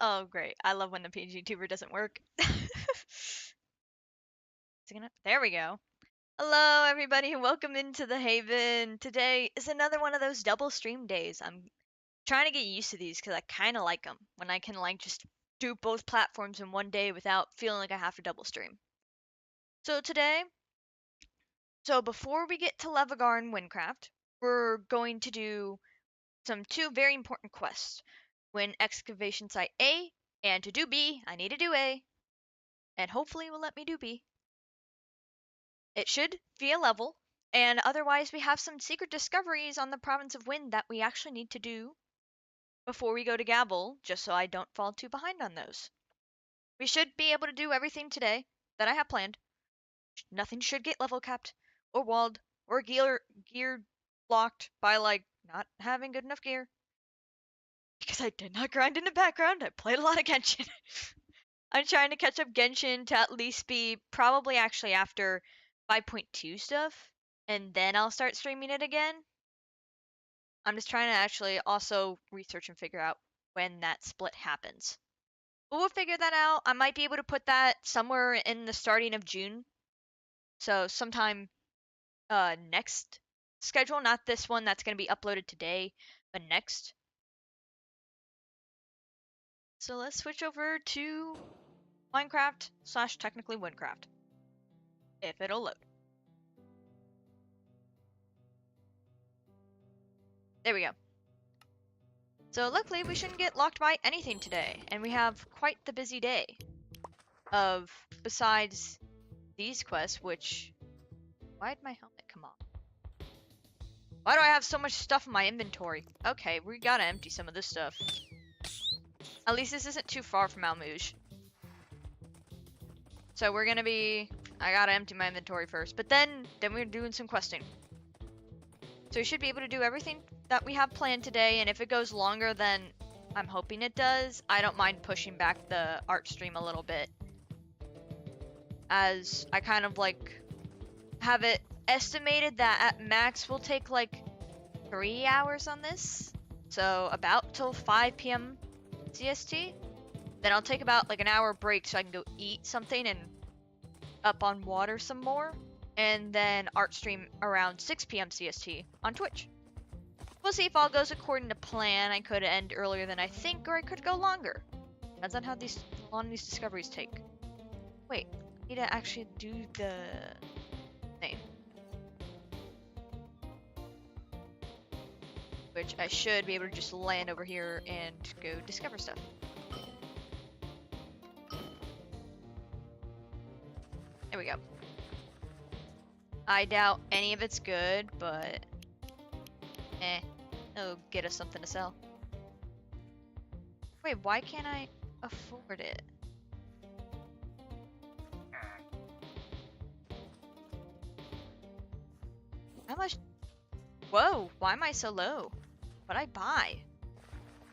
Oh, great. I love when the PG tuber doesn't work. There we go. Hello, everybody, and welcome into the Haven. Today is another one of those double stream days. I'm trying to get used to these because I kind of like them when I can like just do both platforms in one day without feeling like I have to double stream. So before we get to Levagar and Wynncraft, we're going to do two very important quests. Win excavation site A, and to do B, I need to do A, and hopefully it will let me do B. It should be a level, and otherwise we have some secret discoveries on the Province of Wynn that we actually need to do before we go to Gavel, just so I don't fall too behind on those. We should be able to do everything today that I have planned. Nothing should get level capped, or walled, or gear blocked by, like, not having good enough gear. Because I did not grind in the background, I played a lot of Genshin. I'm trying to catch up Genshin to at least be probably actually after 5.2 stuff, and then I'll start streaming it again. I'm just trying to actually also research and figure out when that split happens. But we'll figure that out. I might be able to put that somewhere in the starting of June. So sometime next schedule, not this one that's going to be uploaded today, but next. So let's switch over to Minecraft / technically Wynncraft. If it'll load. There we go. So luckily we shouldn't get locked by anything today, and we have quite the busy day of, besides these quests, which, why'd my helmet come off? Why do I have so much stuff in my inventory? Okay, we gotta empty some of this stuff. At least this isn't too far from Almouge. So we're gonna be, I gotta empty my inventory first, but then we're doing some questing. So we should be able to do everything that we have planned today, and if it goes longer than I'm hoping it does, I don't mind pushing back the art stream a little bit. As I kind of like have it estimated that at max we'll take like 3 hours on this. So about till 5 p.m. CST. Then I'll take about like an hour break so I can go eat something and up on water some more. And then art stream around 6 p.m. CST on Twitch. We'll see if all goes according to plan. I could end earlier than I think, or I could go longer. Depends on how long these discoveries take. Wait, I need to actually do the thing. Which I should be able to just land over here and go discover stuff. There we go. I doubt any of it's good, but it'll get us something to sell. Wait, why can't I afford it? How much? Whoa, why am I so low? What'd I buy?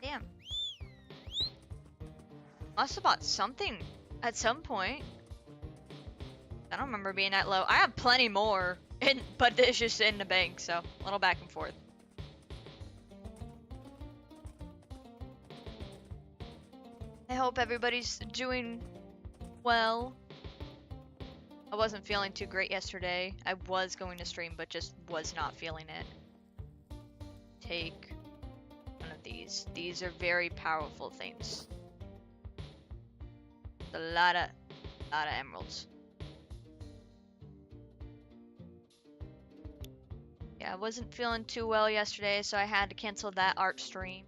Damn. Must have bought something at some point. I don't remember being that low. I have plenty more, but it's just in the bank, so a little back and forth. I hope everybody's doing well. I wasn't feeling too great yesterday. I was going to stream, but just was not feeling it. Take one of these. These are very powerful things. A lot of emeralds. Yeah, I wasn't feeling too well yesterday, so I had to cancel that art stream.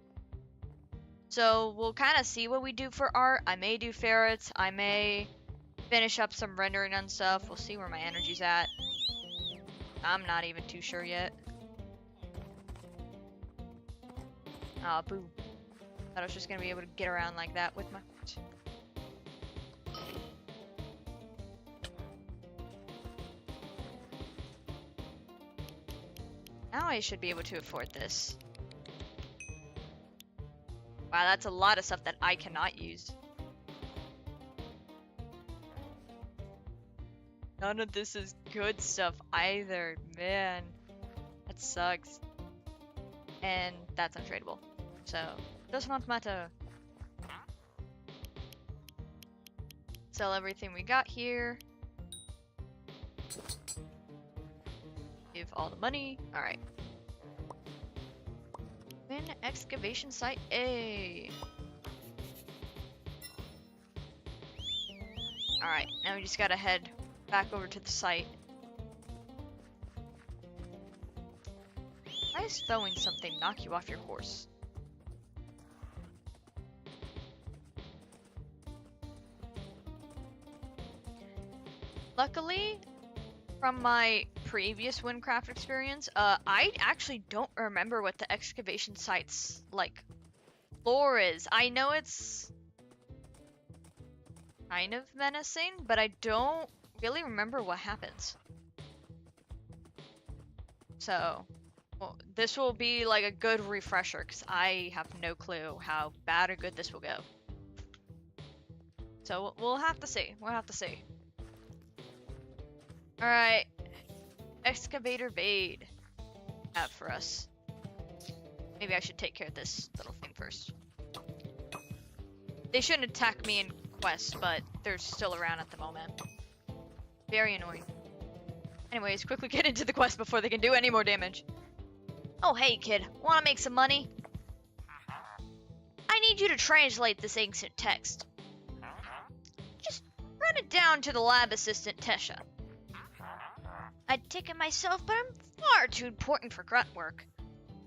So we'll kind of see what we do for art. I may do ferrets. I may finish up some rendering and stuff. We'll see where my energy's at. I'm not even too sure yet. Ah, boo. Thought I was just gonna be able to get around like that with my... Now I should be able to afford this. Wow, that's a lot of stuff that I cannot use. None of this is good stuff either, man. That sucks. And that's untradeable. So, does not matter. Sell everything we got here. Give all the money. Alright. Wynn excavation site A. Alright, now we just gotta head back over to the site. Why is throwing something knock you off your horse? Luckily, from my previous Wynncraft experience, I actually don't remember what the excavation site's, like, lore is. I know it's kind of menacing, but I don't really remember what happens. So, well, this will be like a good refresher, because I have no clue how bad or good this will go. So, we'll have to see. We'll have to see. Alright. Excavator Vade. Have for us. Maybe I should take care of this little thing first. They shouldn't attack me in quest, but they're still around at the moment. Very annoying. Anyways, quickly get into the quest before they can do any more damage. Oh, hey kid, wanna make some money? I need you to translate this ancient text. Just run it down to the lab assistant Tesha. I'd take it myself, but I'm far too important for grunt work.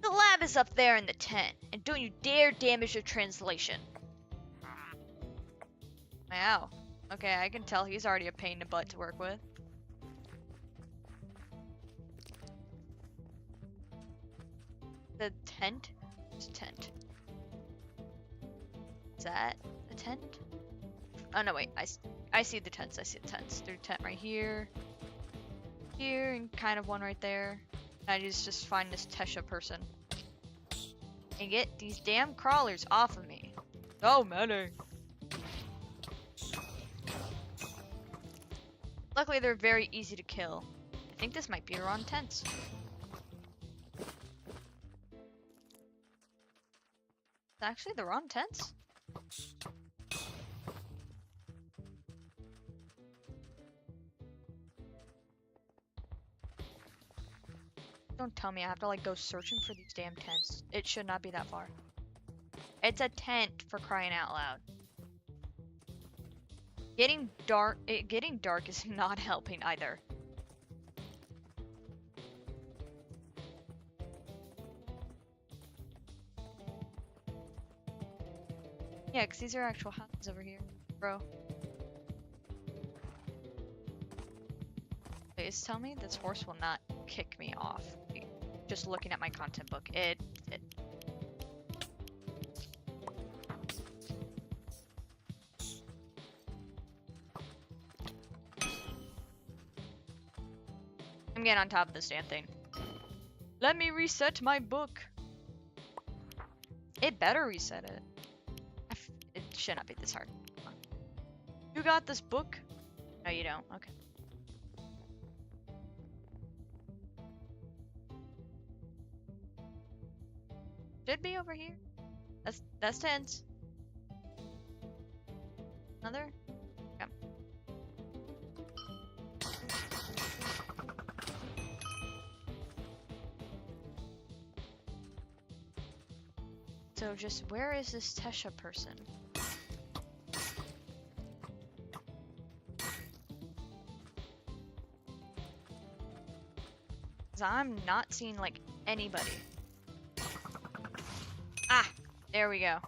The lab is up there in the tent, and don't you dare damage the translation. Wow. Okay, I can tell he's already a pain in the butt to work with. The tent? What's tent? Is that a tent? Oh no, wait. I see the tents. I see the tents. There's a tent right here. Here, and kind of one right there. I just find this Tesha person. And get these damn crawlers off of me. So many. Luckily, they're very easy to kill. I think this might be around tents. It's actually the wrong tents. Don't tell me I have to like go searching for these damn tents. It should not be that far. It's a tent, for crying out loud. Getting dark is not helping either. Yeah, because these are actual houses over here, bro. Please tell me this horse will not kick me off. Just looking at my content book, it. I'm getting on top of this damn thing. Let me reset my book. It better reset it. It should not be this hard. You got this book? No, you don't. Okay. Should be over here. That's tense. Another? Come. So just where is this Tesha person? 'Cause I'm not seeing like anybody. Ah, there we go.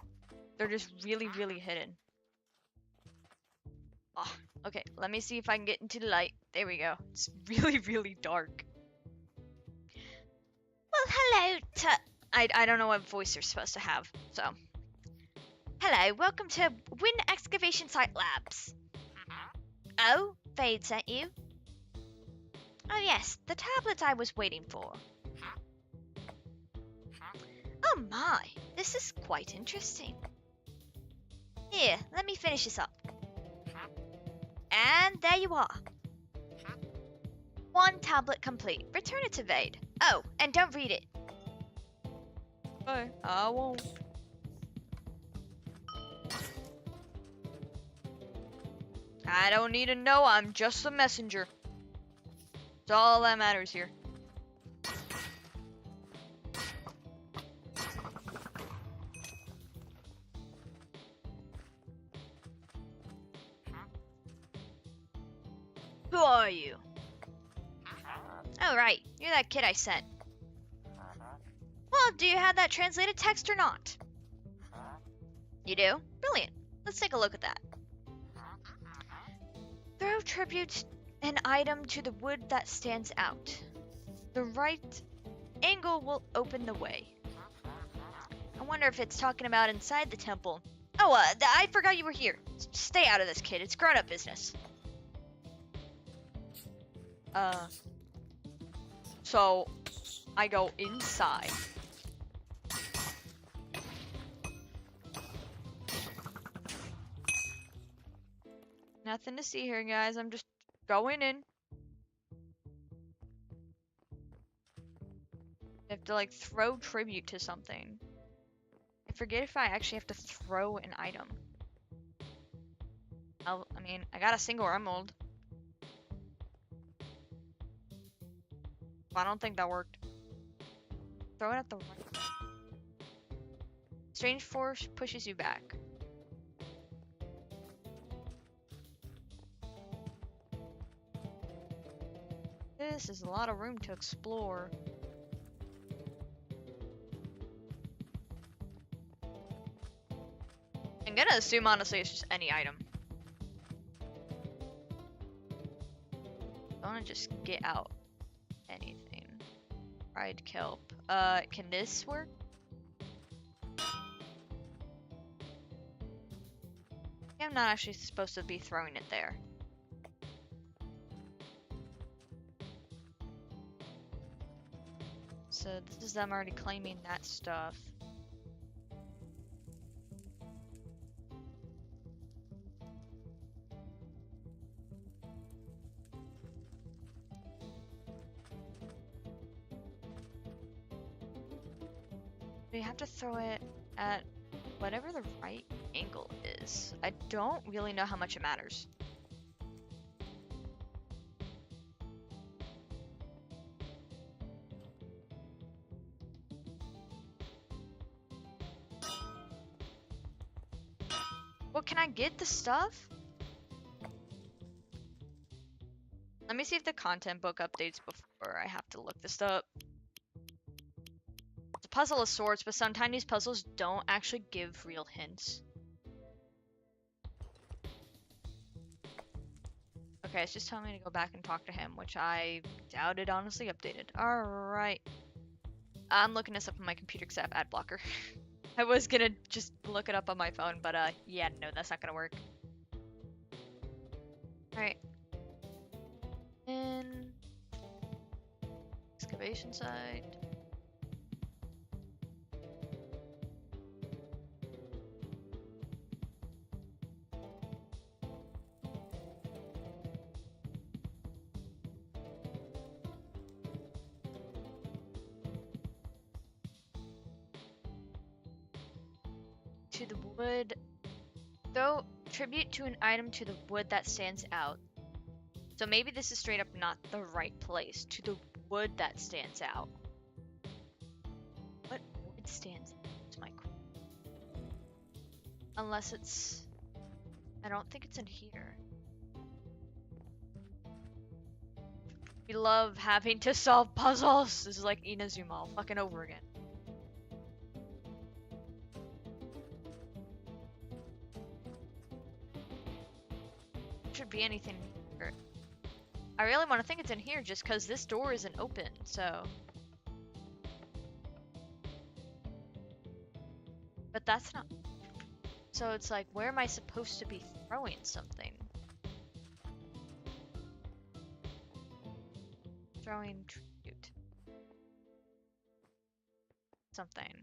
They're just really, really hidden. Oh, okay, let me see if I can get into the light. There we go. It's really, really dark. Well, hello to... I don't know what voice you're supposed to have, so... Hello, welcome to Wynn Excavation Site Labs. Oh, Fade sent you? Oh yes, the tablet I was waiting for. Oh my, this is quite interesting. Here, let me finish this up. And there you are. One tablet complete. Return it to Vade. Oh, and don't read it. Okay, I won't. I don't need to know, I'm just a messenger. That's all that matters here. Who are you? Oh right, you're that kid I sent. Well, do you have that translated text or not? You do? Brilliant. Let's take a look at that. Throw tribute an item to the wood that stands out. The right angle will open the way. I wonder if it's talking about inside the temple. Oh, I forgot you were here. Stay out of this, kid. It's grown-up business. So I go inside. Nothing to see here, guys. I'm just going in. I have to, like, throw tribute to something. I forget if I actually have to throw an item. I mean, I got a single emerald. I don't think that worked. Throw it at the right. Strange force pushes you back. This is a lot of room to explore. I'm gonna assume, honestly, it's just any item. I wanna just get out anything. Fried kelp. Can this work? I'm not actually supposed to be throwing it there. So this is them already claiming that stuff. We have to throw it at whatever the right angle is. I don't really know how much it matters. Well, can I get the stuff? Let me see if the content book updates before I have to look this up. It's a puzzle of sorts, but sometimes these puzzles don't actually give real hints. Okay, it's just telling me to go back and talk to him, which I doubt it honestly updated. Alright. I'm looking this up on my computer because I have ad blocker. I was gonna just look it up on my phone, but yeah, no, that's not gonna work. Alright. In excavation site. To the wood. Throw tribute to an item to the wood that stands out. So maybe this is straight up not the right place. To the wood that stands out. What wood stands out? That's my question. Unless it's... I don't think it's in here. We love having to solve puzzles. This is like Inazuma all fucking over again. Should be anything here. I really want to think it's in here just because this door isn't open, so. But that's not. So it's like, where am I supposed to be throwing something? Throwing tribute. Something.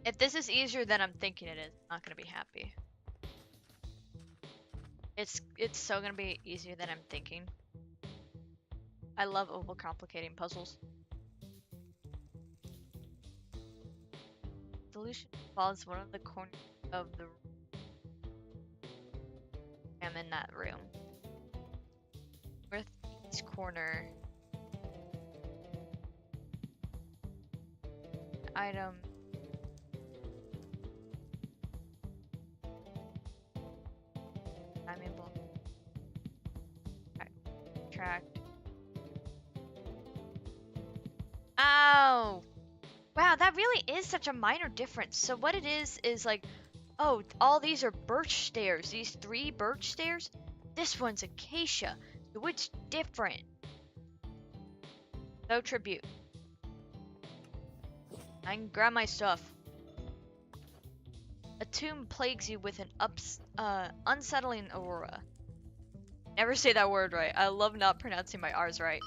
If this is easier than I'm thinking it is, I'm not gonna be happy. It's so gonna be easier than I'm thinking. I love overcomplicating puzzles. solution follows one of the corners of the room. I'm in that room. Northeast corner. Item. I'm able. Tracked. Ow! Wow, that really is such a minor difference. So what it is like, oh, all these are birch stairs. These 3 birch stairs. This one's acacia, so it's different. No tribute. I can grab my stuff. A tomb plagues you with an unsettling aurora. Never say that word right. I love not pronouncing my R's right.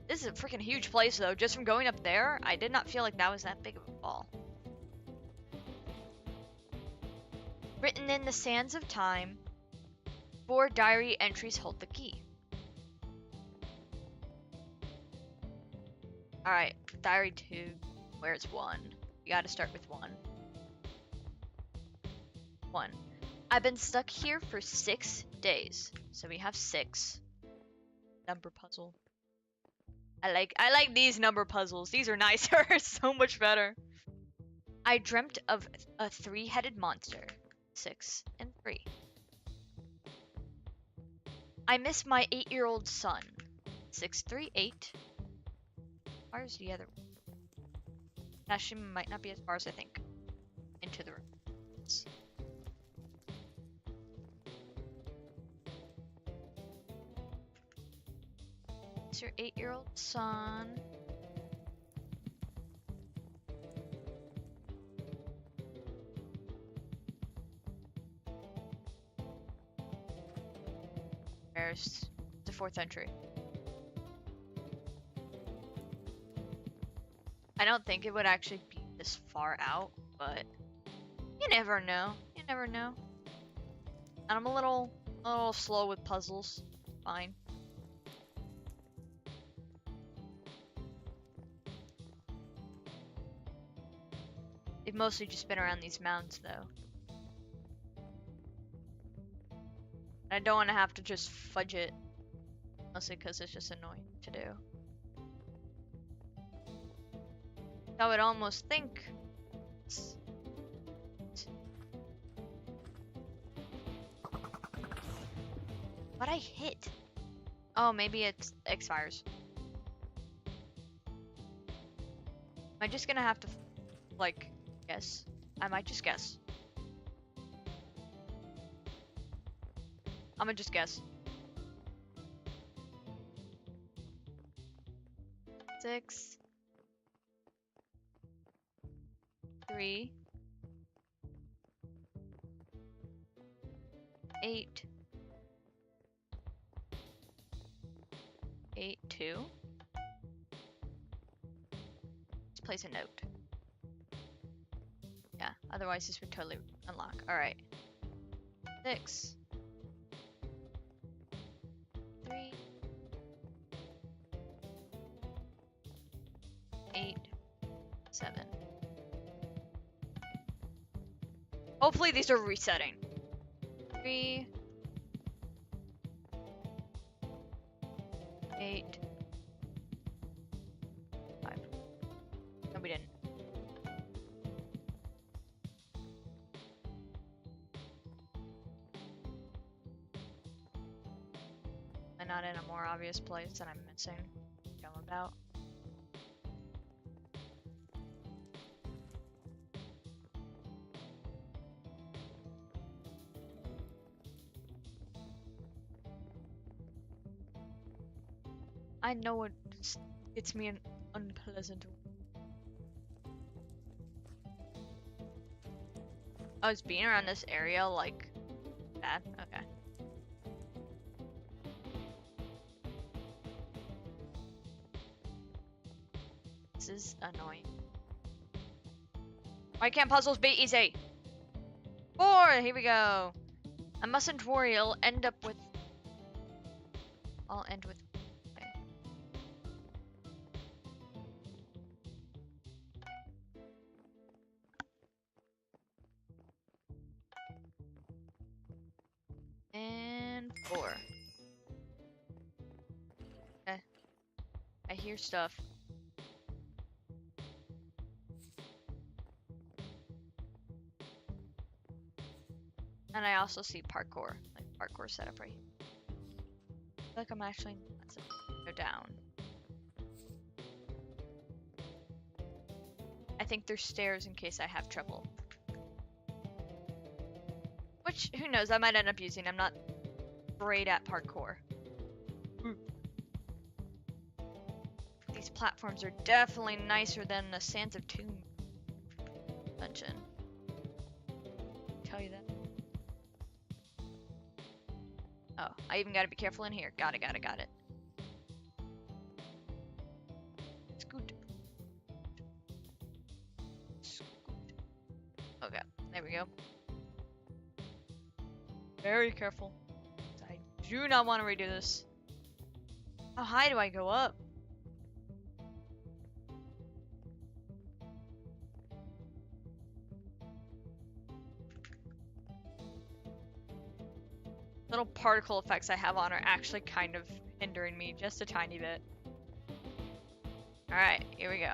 This is a freaking huge place, though. Just from going up there, I did not feel like that was that big of a fall. Written in the sands of time, 4 diary entries hold the key. Alright, diary 2. Where's 1? We gotta start with 1. 1. I've been stuck here for 6 days. So we have 6. Number puzzle. I like these number puzzles. These are nicer. So much better. I dreamt of a 3-headed monster. 6 and 3. I miss my 8-year-old son. 6, 3, 8. Where's the other one? Actually, might not be as far as I think. Into the room. It's your 8-year-old son. There's the 4th entry. I don't think it would actually be this far out, but you never know. You never know. And I'm a little slow with puzzles. Fine. They've mostly just been around these mounds, though. I don't want to have to just fudge it. Mostly because it's just annoying to do. I would almost think. What I hit? Oh, maybe it expires. Am I just gonna have to, like, guess? I might just guess. I'm gonna just guess. 6, 3, 8, 8, 2. Let's place a note. Yeah, otherwise this would totally unlock. Alright. 6, 3, 8, 7. Hopefully these are resetting. 3, 8, 5. No, we didn't. And not in a more obvious place that I'm missing. Go about. I know it's me an unpleasant. Oh, it's being around this area like bad? Okay. This is annoying. Why can't puzzles be easy? 4! Here we go. I mustn't worry, I'll end with. Okay. hear stuff. And I also see parkour, like parkour setup right here. I feel like I'm actually let's go down. I think there's stairs in case I have trouble. Which, who knows, I might end up using. I'm not great at parkour. These platforms are definitely nicer than the Sands of Tomb dungeon. I'll tell you that. Oh, I even gotta be careful in here. Got it. Scoot. Okay, there we go. Very careful. I do not want to redo this. How high do I go up? Little particle effects I have on are actually kind of hindering me just a tiny bit. Alright, here we go.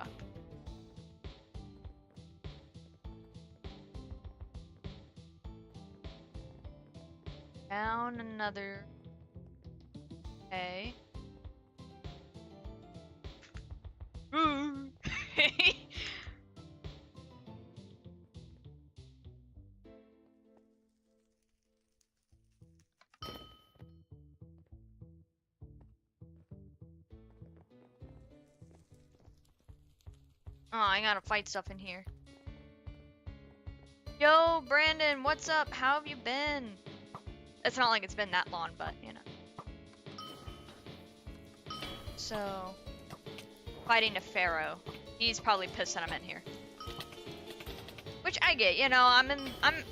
Down another. Okay. Ooh. Oh, I gotta fight stuff in here. Yo, Brandon, what's up? How have you been? It's not like it's been that long, but, you know. So, fighting a pharaoh. He's probably pissed that I'm in here. Which I get, you know, I'm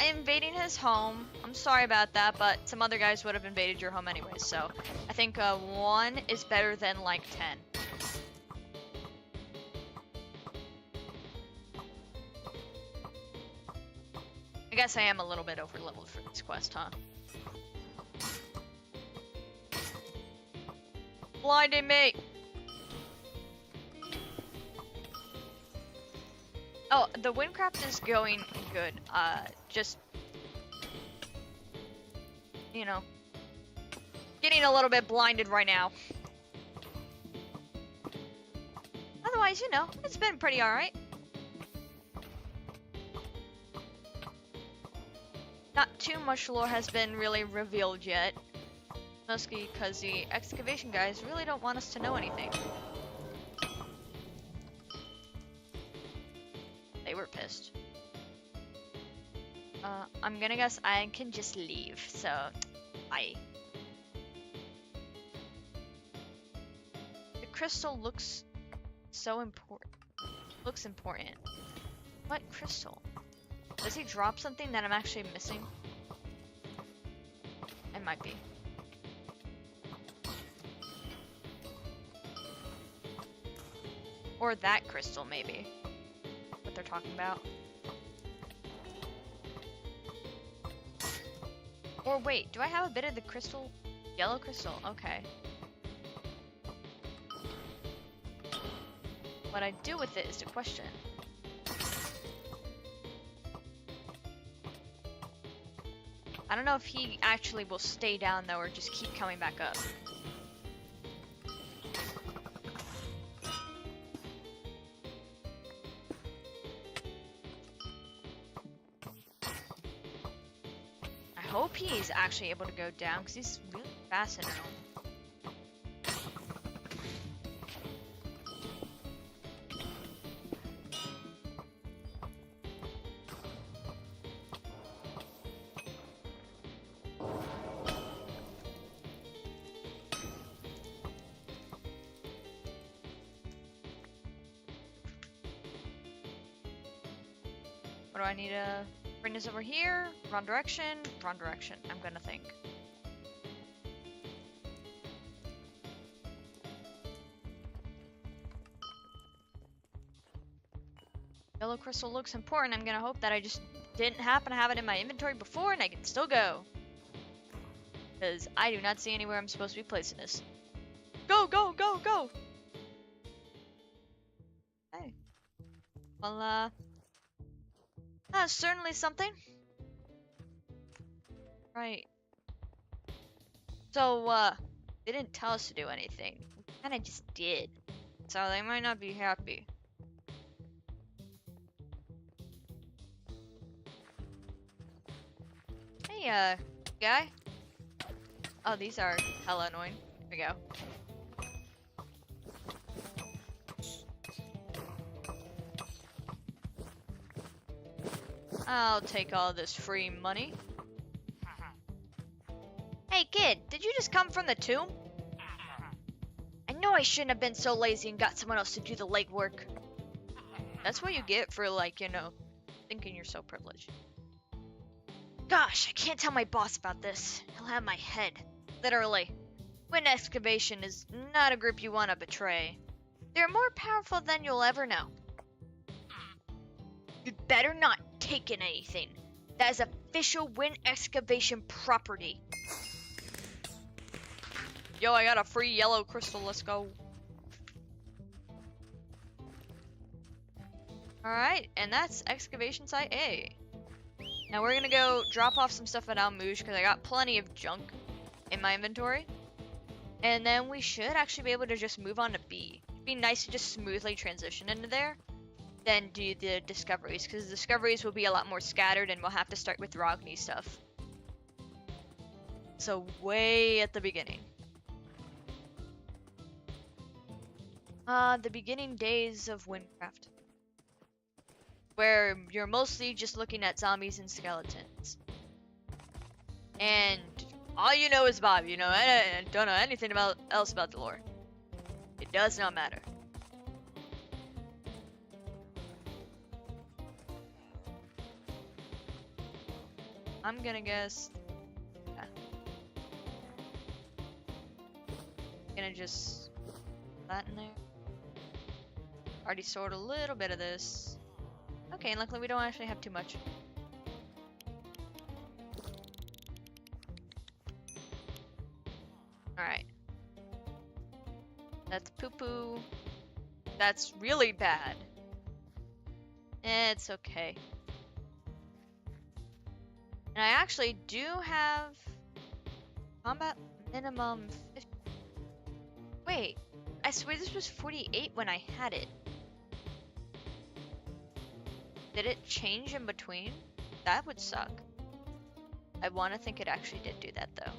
invading his home. I'm sorry about that, but some other guys would have invaded your home anyways, so I think 1 is better than like 10. I guess I am a little bit over leveled for this quest, huh? Blinding me! Oh, the Wynncraft is going good. Just, you know, getting a little bit blinded right now. Otherwise, you know, it's been pretty alright. Not too much lore has been really revealed yet. Mostly because the excavation guys really don't want us to know anything. They were pissed. I'm gonna guess I can just leave, so bye. The crystal looks so important. Looks important. What crystal? Does he drop something that I'm actually missing? It might be. Or that crystal, maybe. What they're talking about. Or wait, do I have a bit of the crystal? Yellow crystal, okay. What I do with it is the question. I don't know if he actually will stay down though, or just keep coming back up. I hope he's actually able to go down, because he's really fast in it. What do I need to bring this over here? Wrong direction, I'm gonna think. Yellow crystal looks important. I'm gonna hope that I just didn't happen to have it in my inventory before and I can still go. Because I do not see anywhere I'm supposed to be placing this. Go, go, go, go! Well, that's certainly something. Right. So, they didn't tell us to do anything. We kinda just did. So they might not be happy. Hey, guy? Oh, these are hella annoying. Here we go. I'll take all this free money. Hey kid, did you just come from the tomb? I know I shouldn't have been so lazy and got someone else to do the legwork. That's what you get for, like, you know, thinking you're so privileged. Gosh, I can't tell my boss about this. He'll have my head. Literally. Wynn Excavation is not a group you want to betray. They're more powerful than you'll ever know. You'd better not take in anything. That is official Wynn Excavation property. Yo, I got a free yellow crystal, let's go. Alright, and that's Excavation Site A. Now we're gonna go drop off some stuff at Almouge because I got plenty of junk in my inventory. And then we should actually be able to just move on to B. It'd be nice to just smoothly transition into there, then do the discoveries, because the discoveries will be a lot more scattered and we'll have to start with Rogni stuff. So way at the beginning. The beginning days of Wynncraft, where you're mostly just looking at zombies and skeletons. And all you know is Bob, you know, I don't know anything else about the lore. It does not matter. I'm gonna guess... Yeah. Gonna just... that in there. Already stored a little bit of this. Okay, and luckily we don't actually have too much. Alright. That's poo-poo. That's really bad. It's okay. And I actually do have combat minimum 50. Wait, I swear this was 48 when I had it. Did it change in between? That would suck. I want to think it actually did do that though.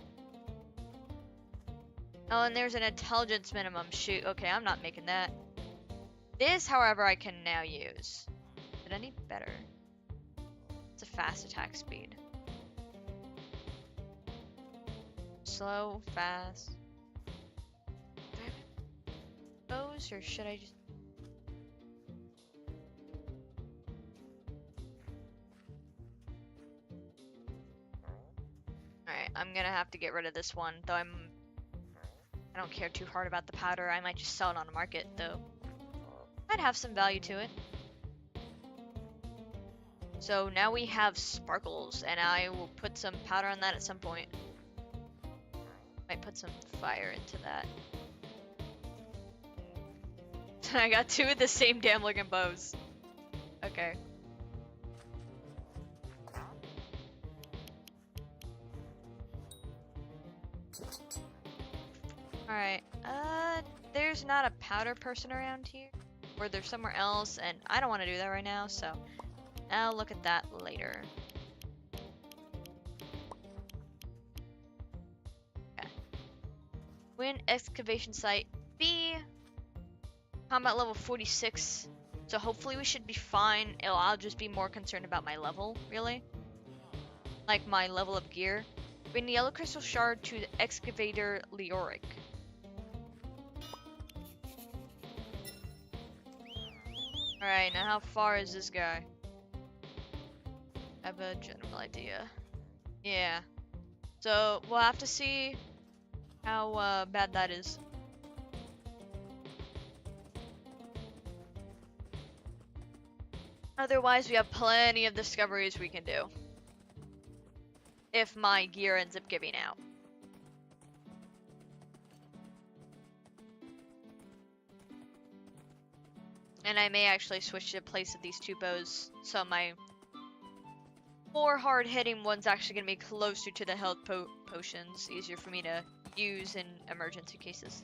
Oh, and there's an intelligence minimum. Shoot, okay, I'm not making that. This, however, I can now use. Is it any better? It's a fast attack speed. Slow, fast. Do I have bows, or should I just... Alright, I'm gonna have to get rid of this one, though I don't care too hard about the powder. I might just sell it on the market, though. Might have some value to it. So now we have sparkles, and I will put some powder on that at some point. Might put some fire into that. I got two of the same damn looking bows. Okay. Alright, there's not a powder person around here. Or there's somewhere else, and I don't want to do that right now, so I'll look at that later. Okay. Wynn Excavation Site B. Combat level 46. So hopefully we should be fine. I'll just be more concerned about my level, really. Like my level of gear. Bring the yellow crystal shard to the excavator Theorick. Alright, now how far is this guy? I have a general idea. Yeah. So, we'll have to see how bad that is. Otherwise, we have plenty of discoveries we can do. If my gear ends up giving out. And I may actually switch the place of these two bows, so my more hard-hitting one's actually going to be closer to the health potions, easier for me to use in emergency cases.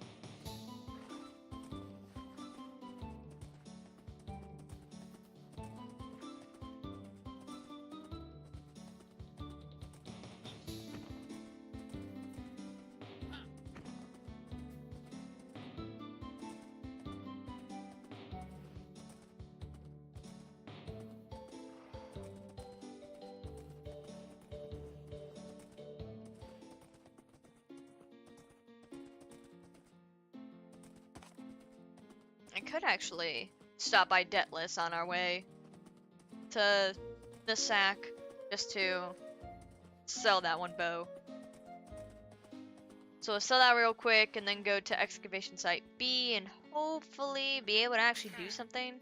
I could actually stop by Debtless on our way to the sack just to sell that one bow. So we'll sell that real quick and then go to excavation site B and hopefully be able to actually do something.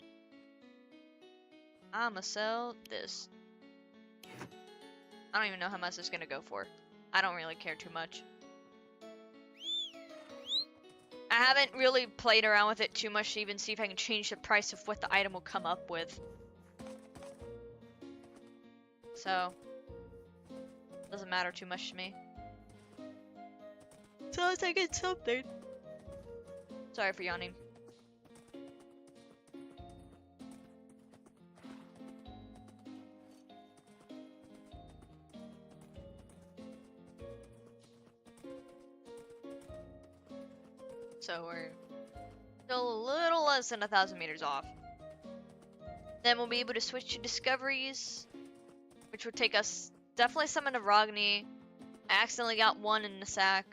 I'ma sell this. I don't even know how much it's gonna go for. I don't really care too much. I haven't really played around with it too much to even see if I can change the price of what the item will come up with. So, doesn't matter too much to me. So as I get something. Sorry for yawning. So we're still a little less than 1,000 meters off. Then we'll be able to switch to discoveries, which would take us definitely some into Rogni. I accidentally got one in the sack.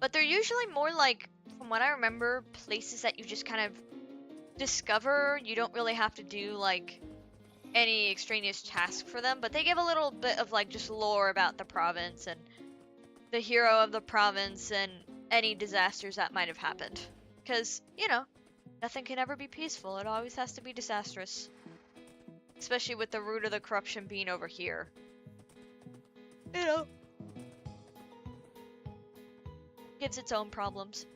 But they're usually more like, from what I remember, places that you just kind of discover. You don't really have to do like any extraneous task for them, but they give a little bit of like just lore about the province and the hero of the province and any disasters that might have happened. Because, you know, nothing can ever be peaceful. It always has to be disastrous. Especially with the root of the corruption being over here. You know. Gives its own problems.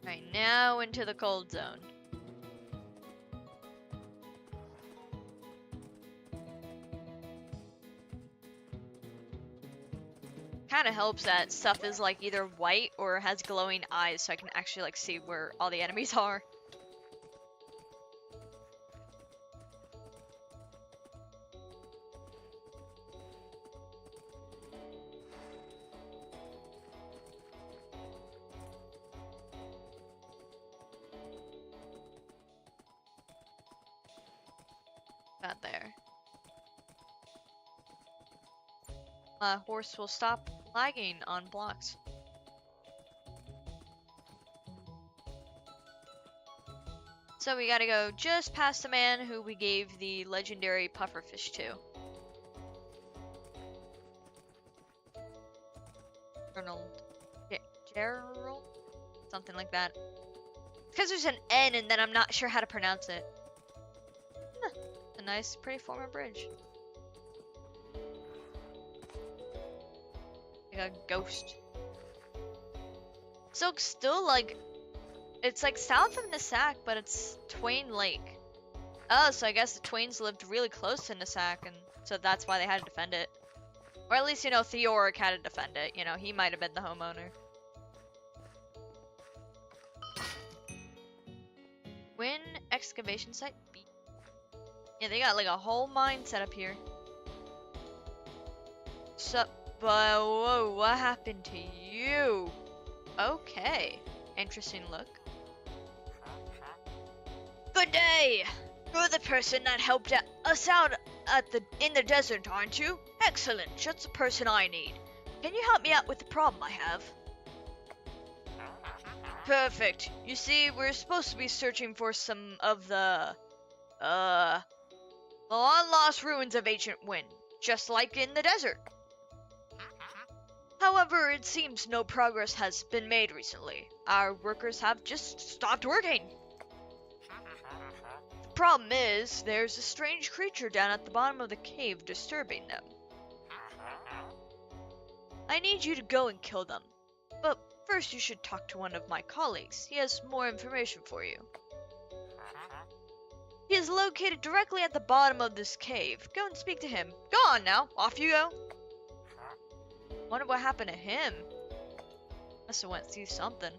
Right, now into the cold zone. Kind of helps that stuff is like either white or has glowing eyes, so I can actually like see where all the enemies are. Not there. My horse will stop lagging on blocks. So we gotta go just past the man who we gave the legendary pufferfish to. Gerald? Something like that. Because there's an N and then I'm not sure how to pronounce it. Huh. A nice, pretty former bridge. Like a ghost. So it's still like, it's like south of Nasak, but it's Twain Lake. Oh, so I guess the Twains lived really close to Nasak, and so that's why they had to defend it. Or at least, you know, Theorick had to defend it. You know, he might have been the homeowner. Wynn excavation site B. Yeah, they got like a whole mine set up here. So, but whoa, what happened to you? Okay, interesting look. Good day! You're the person that helped us out in the desert, aren't you? Excellent, just the person I need. Can you help me out with the problem I have? Perfect. You see, we're supposed to be searching for some of the long-lost ruins of ancient Wynn, just like in the desert. However, it seems no progress has been made recently. Our workers have just stopped working. The problem is, there's a strange creature down at the bottom of the cave disturbing them. I need you to go and kill them. But first you should talk to one of my colleagues. He has more information for you. He is located directly at the bottom of this cave. Go and speak to him. Go on now. Off you go. Wonder what happened to him. Must have went through something.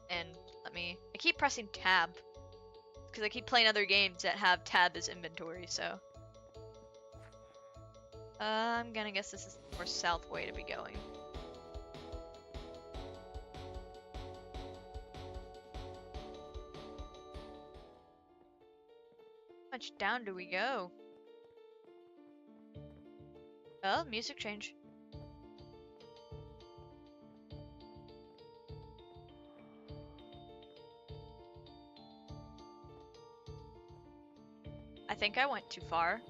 And I keep pressing tab because I keep playing other games that have tab as inventory, so I'm gonna guess this is the more south way to be going. How much down do we go? Oh, music change. I think I went too far.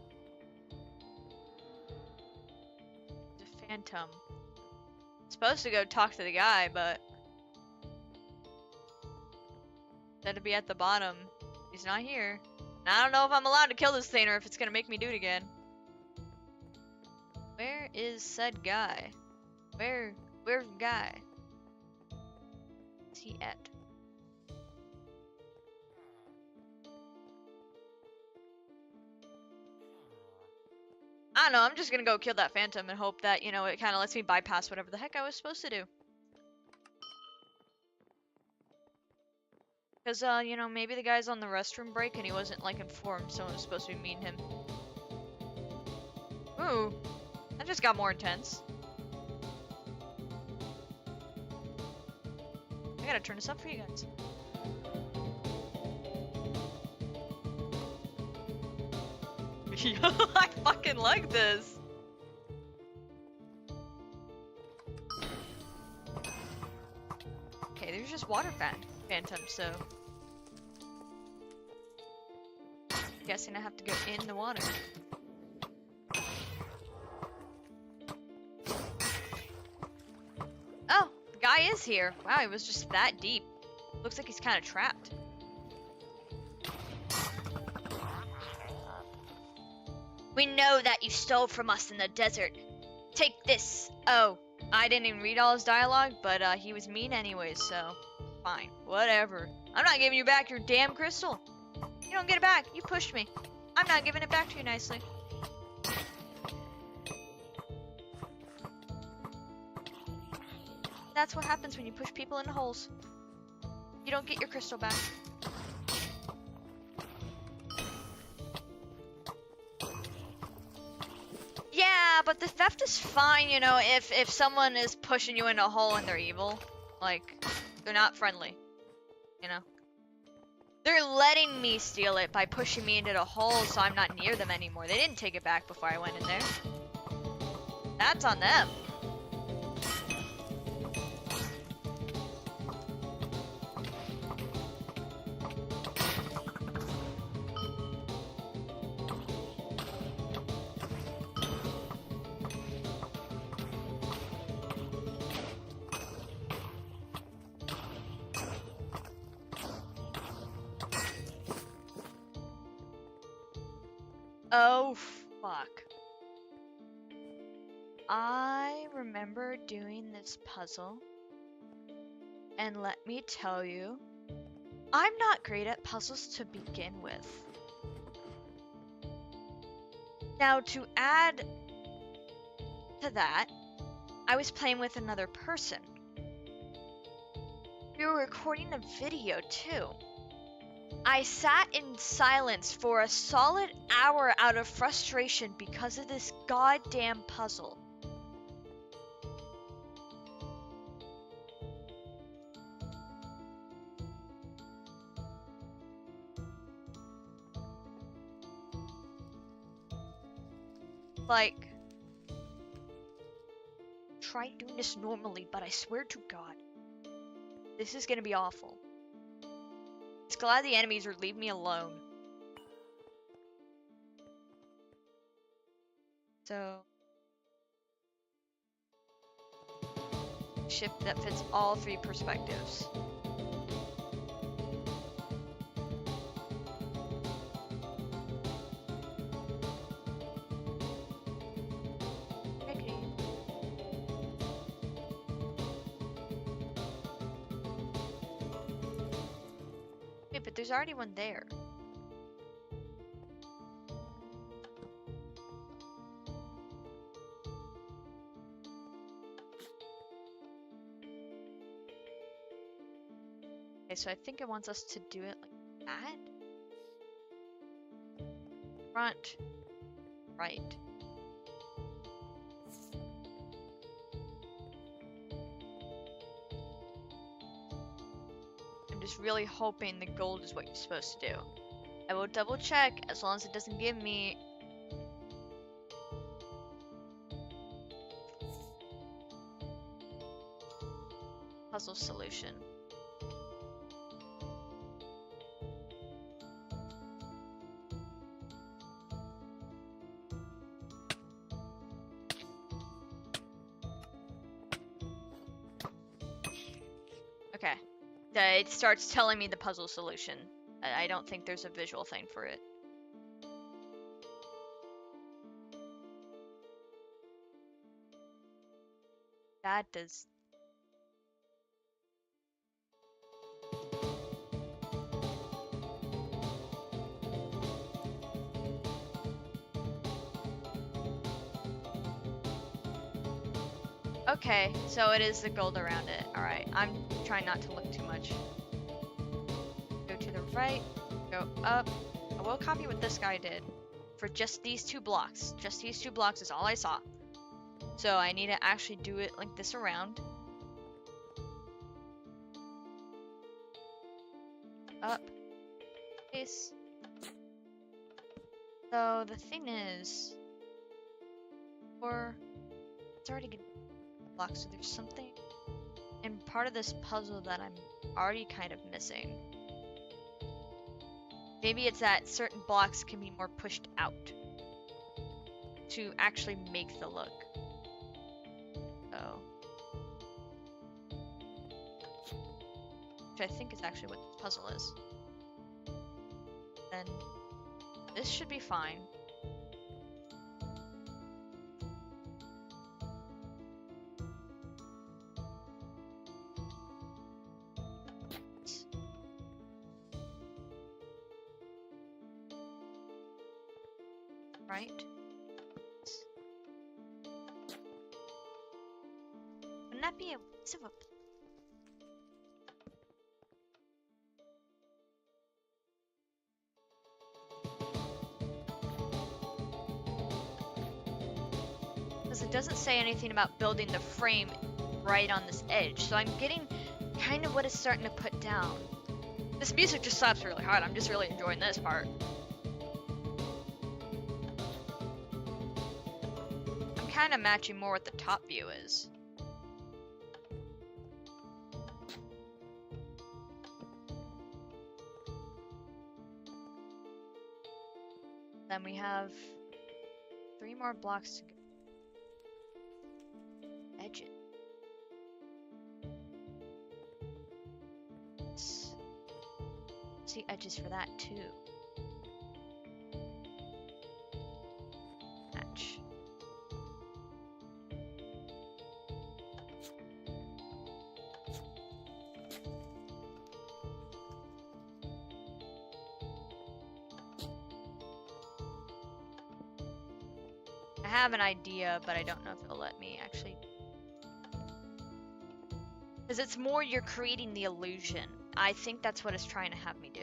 The phantom. Supposed to go talk to the guy, but said to be at the bottom. He's not here. And I don't know if I'm allowed to kill this thing or if it's gonna make me do it again. Where is said guy? Where's the guy? Where's he at? I don't know, I'm just gonna go kill that phantom and hope that, you know, it kind of lets me bypass whatever the heck I was supposed to do. Because, you know, maybe the guy's on the restroom break and he wasn't, like, informed someone was supposed to be meeting him. Ooh, that just got more intense. I gotta turn this up for you guys. I fucking like this. Okay, there's just water phantoms, so guessing I have to go in the water. Oh, the guy is here. Wow, he was just that deep. Looks like he's kind of trapped. We know that you stole from us in the desert. Take this. Oh, I didn't even read all his dialogue, but he was mean anyways, so fine. Whatever. I'm not giving you back your damn crystal. You don't get it back. You pushed me. I'm not giving it back to you nicely. That's what happens when you push people into holes. You don't get your crystal back. Yeah, but the theft is fine, you know, if someone is pushing you into a hole and they're evil. Like, they're not friendly, you know? They're letting me steal it by pushing me into the hole so I'm not near them anymore. They didn't take it back before I went in there. That's on them. Oh, fuck. I remember doing this puzzle, and let me tell you, I'm not great at puzzles to begin with. Now, to add to that, I was playing with another person. We were recording a video, too. I sat in silence for a solid hour out of frustration because of this goddamn puzzle. Like, try doing this normally, but I swear to God, this is gonna be awful. It's glad the enemies are leave me alone. So, shift that fits all three perspectives. but there's already one there. Okay, so I think it wants us to do it like that. Front, right. I'm just really hoping the gold is what you're supposed to do. I will double check as long as it doesn't give me puzzle solution. Okay. It starts telling me the puzzle solution. I don't think there's a visual thing for it. That does. Okay, so it is the gold around it. Alright, I'm trying not to look too much. Go to the right, go up. I will copy what this guy did for just these 2 blocks. Just these 2 blocks is all I saw. So I need to actually do it like this around. Up. Face. So the thing is, it's already getting blocked, so there's something in part of this puzzle that I'm already kind of missing. Maybe it's that certain blocks can be more pushed out to actually make the look. So, which I think is actually what this puzzle is. Then this should be fine. Right? Wouldn't that be a waste of a... Because it doesn't say anything about building the frame right on this edge, so I'm getting kind of what it's starting to put down. This music just slaps really hard. I'm just really enjoying this part. I'm kind of matching more what the top view is. Then we have 3 more blocks to go. Edges. See edges for that too. Match. I have an idea, but I don't know if it'll let me actually. Because it's more you're creating the illusion. I think that's what it's trying to have me do.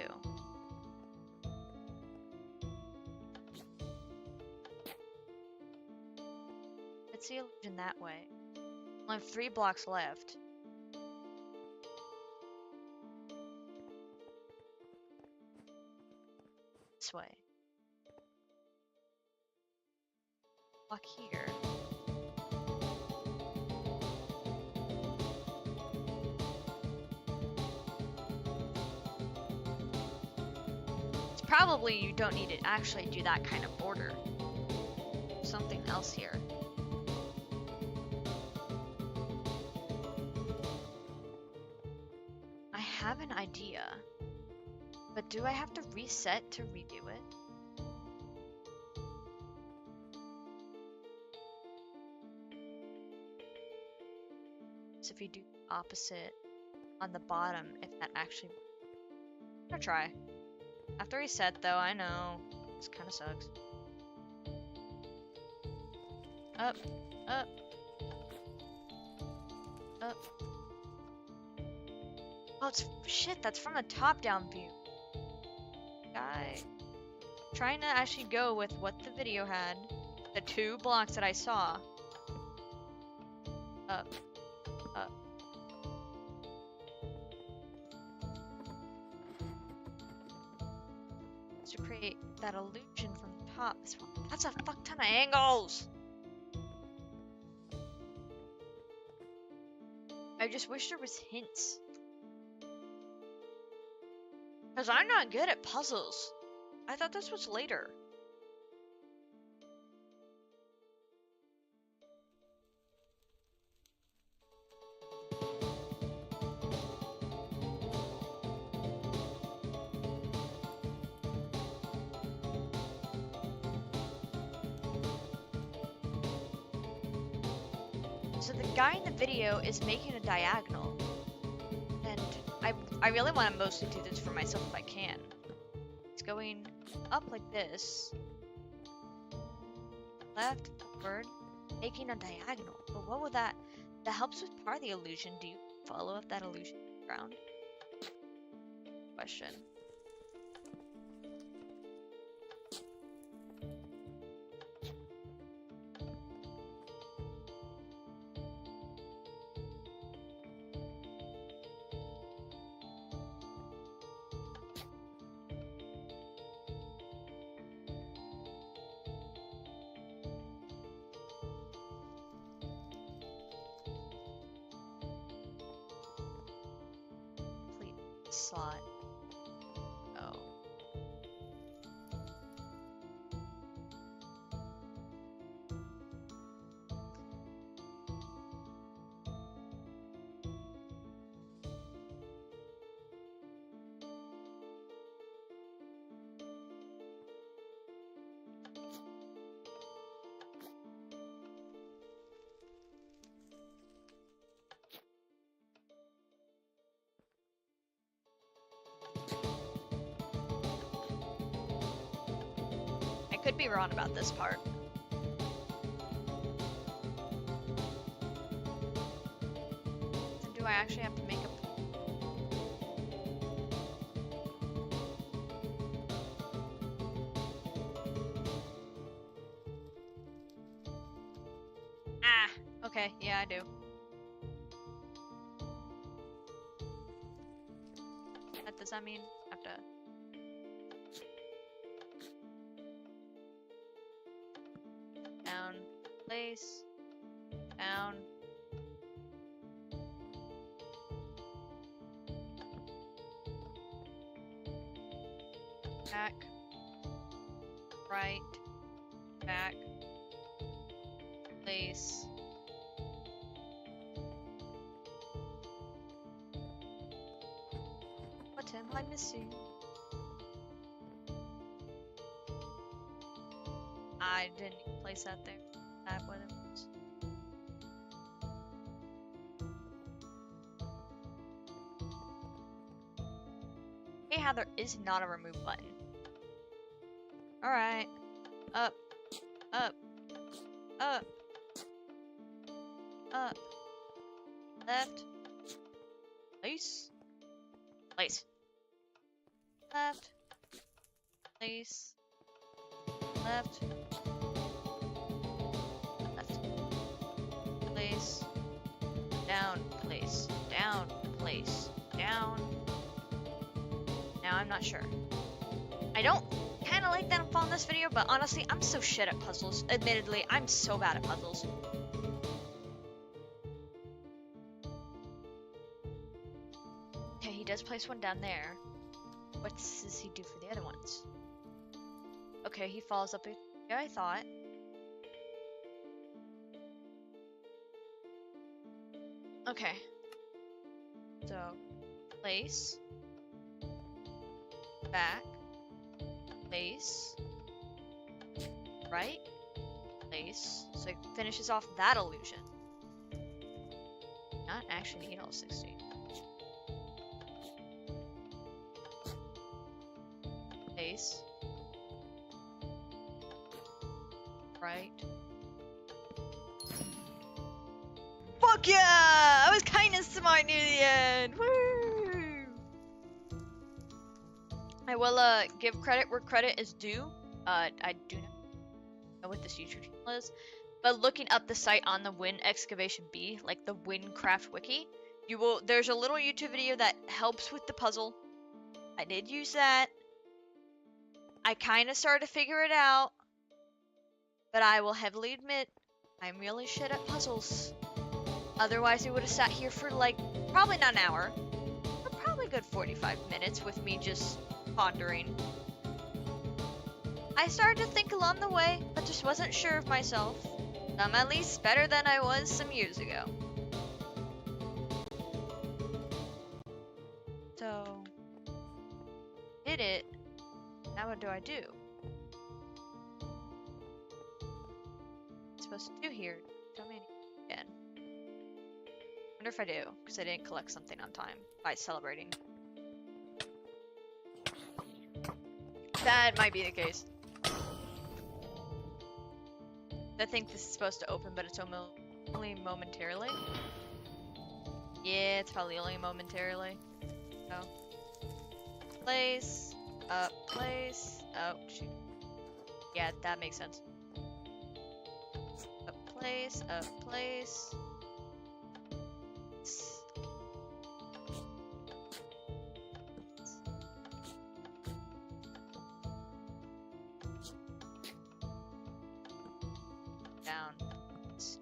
It's the illusion that way. I have 3 blocks left. This way. Block here. Probably you don't need to actually do that kind of border. Something else here. I have an idea, but do I have to reset to redo it? So if you do the opposite on the bottom, if that actually I'll try. After reset, though, I know. This kind of sucks. Up, up, up. Oh, it's shit. That's from a top-down view. Guy, trying to actually go with what the video had. The 2 blocks that I saw. Up, up. To create that illusion from the top. That's a fuck ton of angles. I just wish there was hints. Because I'm not good at puzzles. I thought this was later. So the guy in the video is making a diagonal. And I really want to mostly do this for myself if I can. It's going up like this. Left, upward, making a diagonal. But what will that helps with part of the illusion. Do you follow up that illusion to the ground? Question. Slot. Oh. Could be wrong about this part. And do I actually have to make a... Ah! Okay, yeah, I do. Does that mean I have to... Down, place, down. Back, right, back, place. What am I missing? I didn't even place that there. That what it was. Hey, how there is not a remove button. Alright. Up. Up. Up. Up. Left. Place. Place. Left. Place. Left. Left. Place. Down. Place. Down. Place. Down. Now I'm not sure. I don't kind of like that I'm following this video, but honestly, I'm so shit at puzzles. Admittedly, I'm so bad at puzzles. Okay, he does place one down there. What does he do for the other ones? Okay, he follows up. Yeah, I thought. Okay. So, place. Back. Place. Right. Place. So it finishes off that illusion. Not actually need all 60. Place. Right. Fuck yeah! I was kind of smart near the end. Woo! I will give credit where credit is due. I do not know what this YouTube channel is, but looking up the site on the Wynn Excavation B, like the Wynncraft wiki, there's a little YouTube video that helps with the puzzle. I did use that. I kind of started to figure it out, but I will heavily admit I'm really shit at puzzles. Otherwise, we would have sat here for like probably not an hour, but probably a good 45 minutes with me just pondering. I started to think along the way, but just wasn't sure of myself. I'm at least better than I was some years ago. So, did it. Now what do I do? What's supposed to do here? Tell me again. Wonder if I do, because I didn't collect something on time by celebrating. That might be the case. I think this is supposed to open, but it's only momentarily. Yeah, it's probably only momentarily. So, place, up, place. Oh, shoot. Yeah, that makes sense. Up, place, up, place.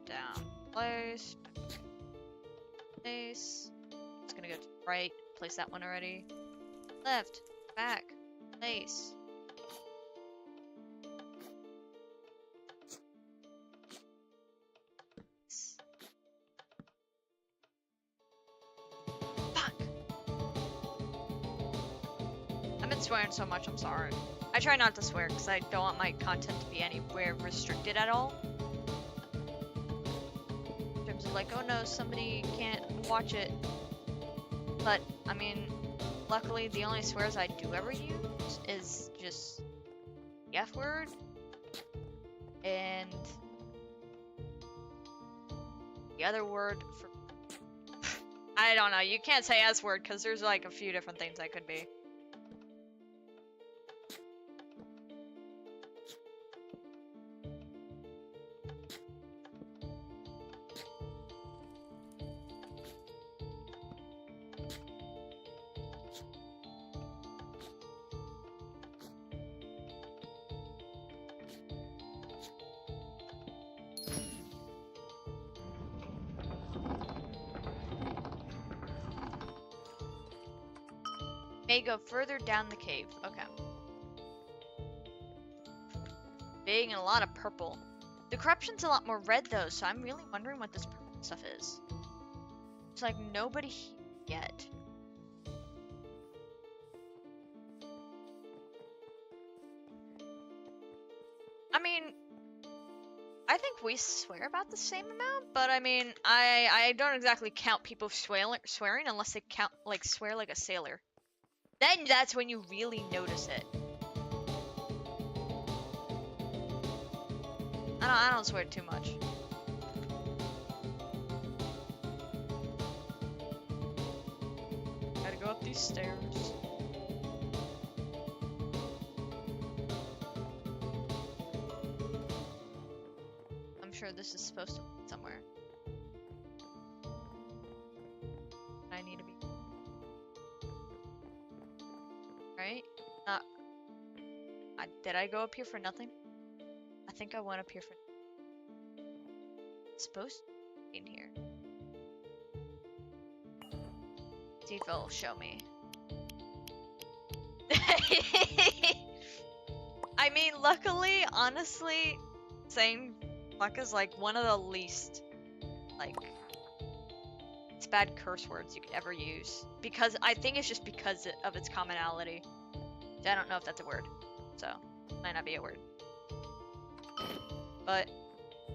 Down, place, it's gonna go to right, place that one already, left, back, place, fuck, I've been swearing so much, I'm sorry. I try not to swear because I don't want my content to be anywhere restricted at all. Like, oh no, somebody can't watch it. But, I mean, luckily the only swears I do ever use is just the F word and the other word for I don't know, you can't say S word because there's like a few different things that could be. May go further down the cave. Okay. Big and a lot of purple. The corruption's a lot more red though, so I'm really wondering what this purple stuff is. It's like nobody here yet. I mean, I think we swear about the same amount, but I mean, I don't exactly count people swearing unless they count like swear like a sailor. Then that's when you really notice it. I don't swear too much. Gotta go up these stairs. I'm sure this is supposed to be somewhere. I need to be. Right? Did I go up here for nothing? I think I went up here for it's supposed to be in here. See if it'll show me. I mean, luckily, honestly, saying fuck is like one of the least, like, it's bad curse words you could ever use. Because I think it's just because of its commonality. I don't know if that's a word, so it might not be a word. But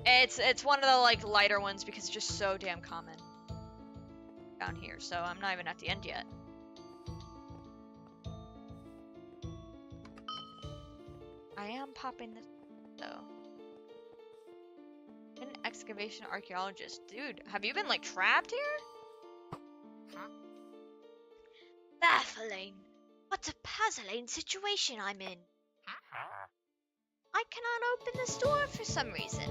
it's one of the like lighter ones because it's just so damn common down here. So I'm not even at the end yet. I am popping this though. An excavation archaeologist. Dude, have you been like trapped here? Baffling. What a puzzling situation I'm in. I cannot open this door for some reason.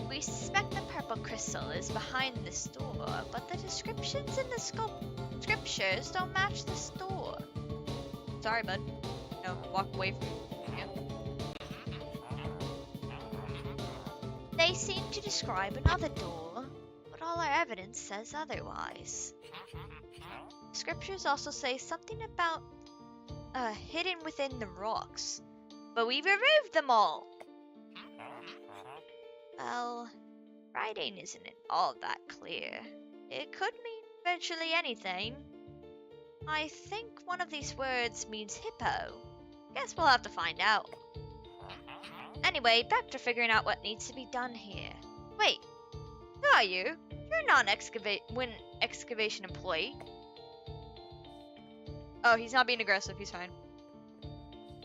We suspect the purple crystal is behind this door, but the descriptions in the scriptures don't match this door. Sorry, bud. No, walk away from you. They seem to describe another door, but all our evidence says otherwise. Scriptures also say something about hidden within the rocks, but we removed them all. Well, writing isn't all that clear. It could mean virtually anything. I think one of these words means hippo. Guess we'll have to find out. Anyway, back to figuring out what needs to be done here. Wait, who are you? You're not an Wynn excavation employee. Oh, he's not being aggressive, he's fine.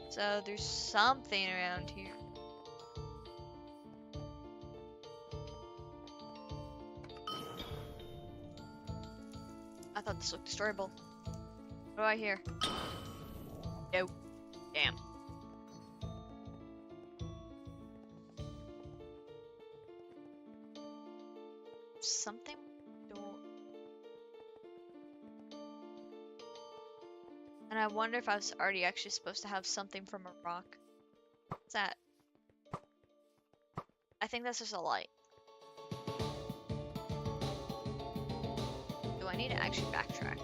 So there's something around here. I thought this looked destroyable. What do I hear? No. Damn. Something door. And I wonder if I was already actually supposed to have something from a rock. What's that? I think that's just a light. Do I need to actually backtrack?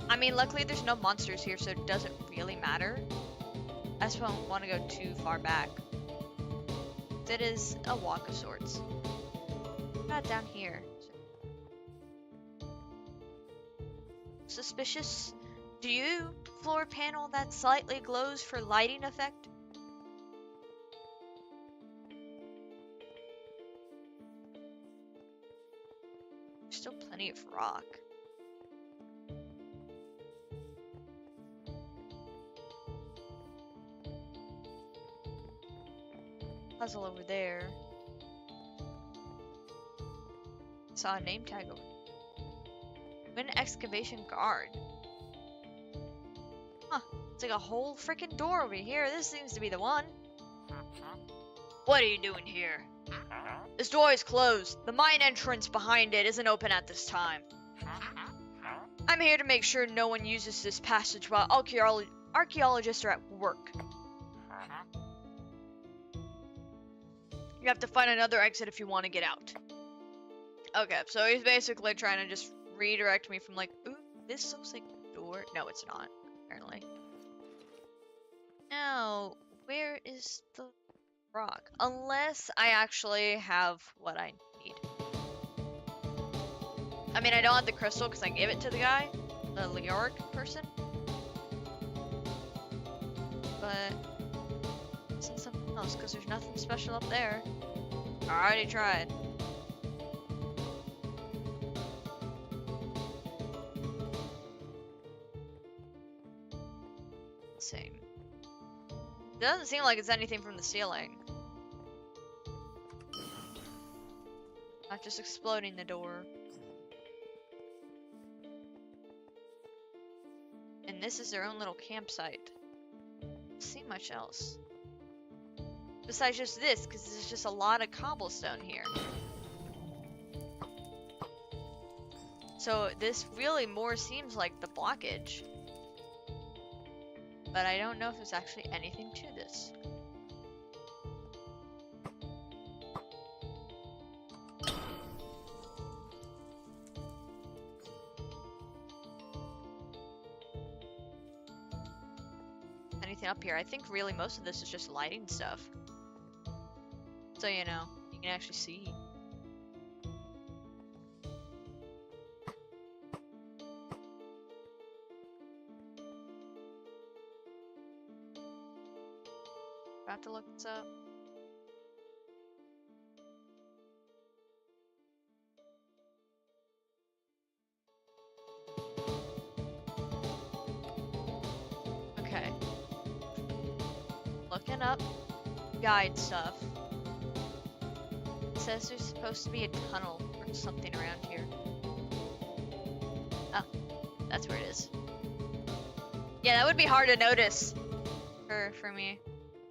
I mean, luckily there's no monsters here, so it doesn't really matter. I just don't want to go too far back. It is a walk of sorts. Not down here. Suspicious? Do you? Floor panel that slightly glows for lighting effect? There's still plenty of rock. Puzzle over there. Saw a name tag over. Wynn excavation guard. Huh, it's like a whole freaking door over here. This seems to be the one. What are you doing here? This door is closed. The mine entrance behind it isn't open at this time. I'm here to make sure no one uses this passage while archaeologists are at work. You have to find another exit if you want to get out. Okay, so he's basically trying to just redirect me from like, ooh, this looks like a door. No, it's not, apparently. Now, where is the rock? Unless I actually have what I need. I mean, I don't have the crystal because I gave it to the guy, the Theorick person. But it's in something else because there's nothing special up there. I already tried. Same. It doesn't seem like it's anything from the ceiling. Not just exploding the door. And this is their own little campsite. Don't see much else. Besides just this, because there's just a lot of cobblestone here. So this really more seems like the blockage. But I don't know if there's actually anything to this. Anything up here? I think really most of this is just lighting stuff. So, you know, you can actually see. About to look this up. looking up guide stuff. It says there's supposed to be a tunnel or something around here. Oh, that's where it is. Yeah, that would be hard to notice for me.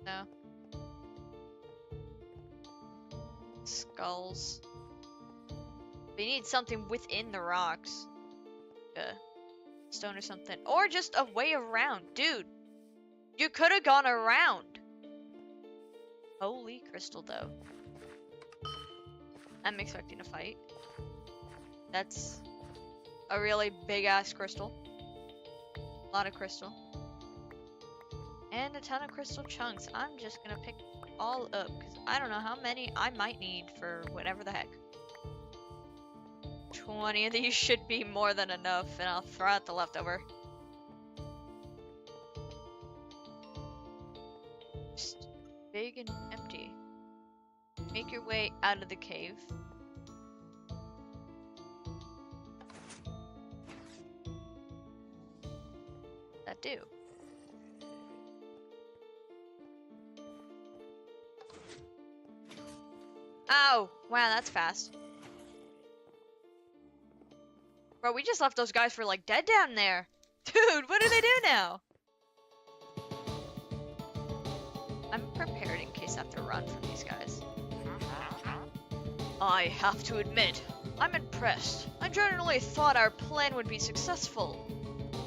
So skulls. We need something within the rocks. Stone or something. Or just a way around. Dude, you could have gone around. Holy crystal, though. I'm expecting a fight. That's a really big-ass crystal. A lot of crystal. And a ton of crystal chunks. I'm just gonna pick all up, because I don't know how many I might need for whatever the heck. 20 of these should be more than enough, and I'll throw out the leftover. Just big and empty. Make your way out of the cave. That do. Ow! Wow, that's fast. Bro, we just left those guys for like dead down there. Dude, what do they do now? I'm prepared in case I have to run from these guys. I have to admit, I'm impressed. I generally thought our plan would be successful.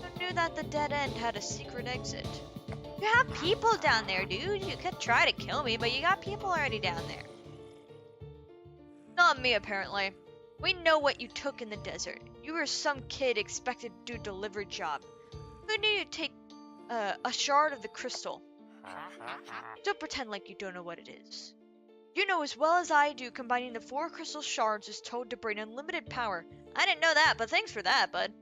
I knew that the dead end had a secret exit. You have people down there, dude. You could try to kill me, but you got people already down there. Not me, apparently. We know what you took in the desert. You were some kid expected to do a delivery job. Who knew you'd take a shard of the crystal? Don't pretend like you don't know what it is. You know as well as I do combining the 4 crystal shards is told to bring unlimited power. I didn't know that, but thanks for that, bud.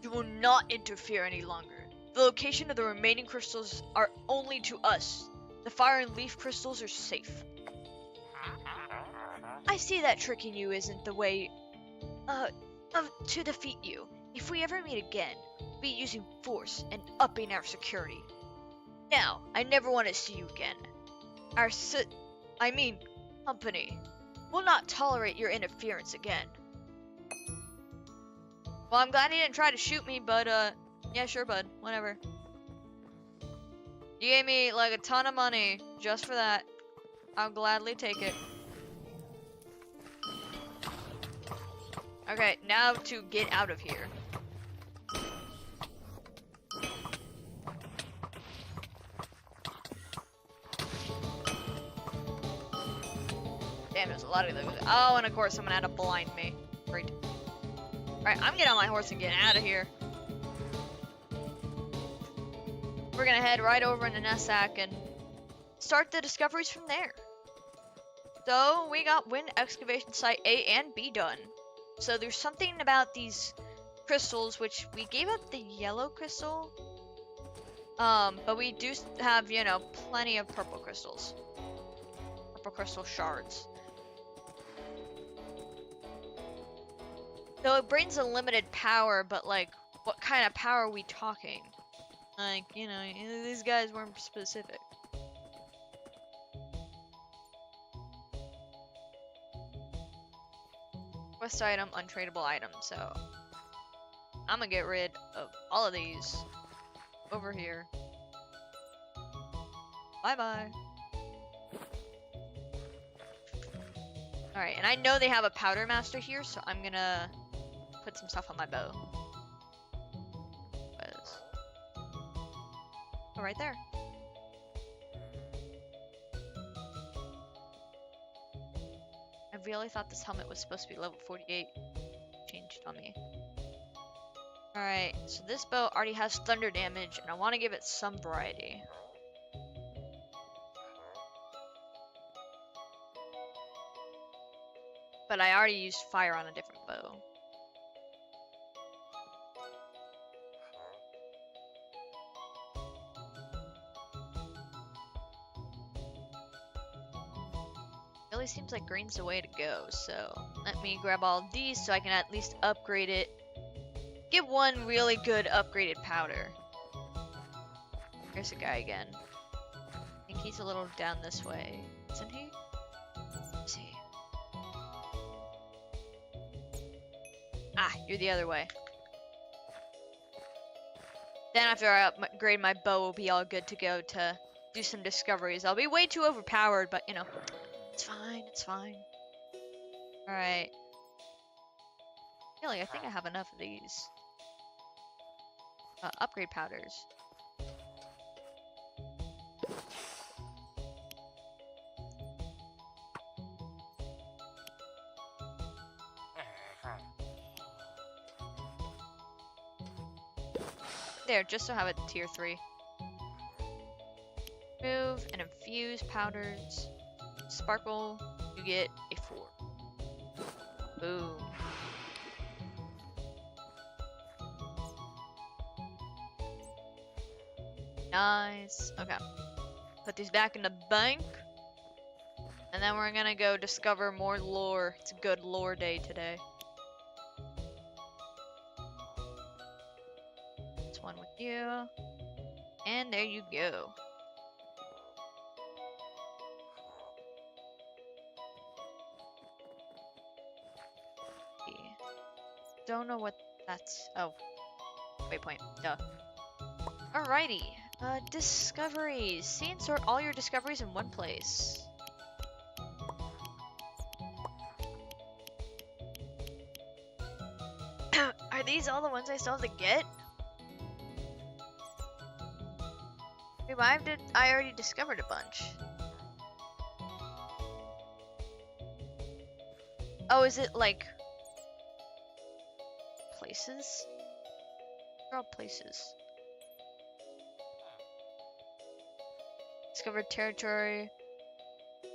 You will not interfere any longer. The location of the remaining crystals are only to us. The fire and leaf crystals are safe. I see that tricking you isn't the way to defeat you. If we ever meet again, we'll be using force and upping our security. Now, I never want to see you again. Our company will not tolerate your interference again. Well, I'm glad he didn't try to shoot me, but yeah, sure, bud, whatever. You gave me like a ton of money just for that. I'll gladly take it. Okay, now to get out of here. Damn, there's a lot of those. Oh, and of course someone had to blind me. Great. Alright, I'm getting on my horse and getting out of here. We're gonna head right over into Nessac and start the discoveries from there. So, we got Wynn Excavation Site A and B done. So there's something about these crystals, which we gave up the yellow crystal. But we do have, you know, plenty of purple crystals. Purple crystal shards. So it brings unlimited power, but like, what kind of power are we talking? Like, you know, these guys weren't specific. Quest item, untradeable item, so I'm gonna get rid of all of these over here. Bye bye. Alright, and I know they have a powder master here, so I'm gonna put some stuff on my bow. Oh, right there. I really thought this helmet was supposed to be level 48. Changed on me. Alright, so this bow already has thunder damage, and I want to give it some variety. But I already used fire on a different bow. Really seems like green's the way to go, so let me grab all these so I can at least upgrade it. Get one really good upgraded powder. There's a guy again. I think he's a little down this way, isn't he? Let's see. Ah, you're the other way. Then after I upgrade my bow, we'll be all good to go to do some discoveries. I'll be way too overpowered, but you know, it's fine, it's fine. Alright. Really, I think I have enough of these. Upgrade powders. There, just to have it tier 3. Move and infuse powders. Sparkle, you get a 4. Boom. Nice. Okay. Put these back in the bank. And then we're gonna go discover more lore. It's a good lore day today. This one with you. And there you go. Don't know what that's. Oh. Waypoint. Duh. Alrighty. Discoveries. See and sort all your discoveries in one place. Are these all the ones I still have to get? Wait, why did I already discovered a bunch? Oh, is it like places? They're all places. Discovered territory.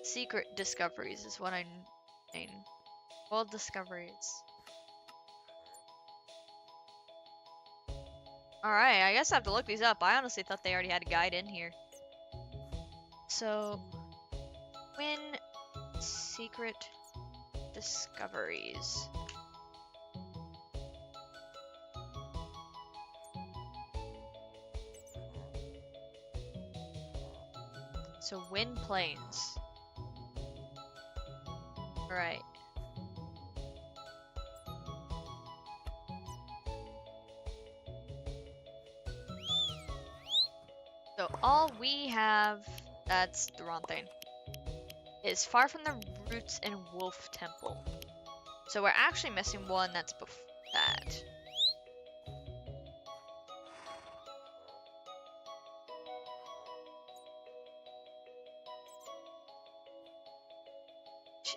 Secret discoveries is what I mean. World discoveries. Alright, I guess I have to look these up. I honestly thought they already had a guide in here. So, Wynn secret discoveries. So Wynn Plains. Right. So all we have, that's the wrong thing, is Far from the Roots and Wolf Temple. So we're actually missing one that's before that.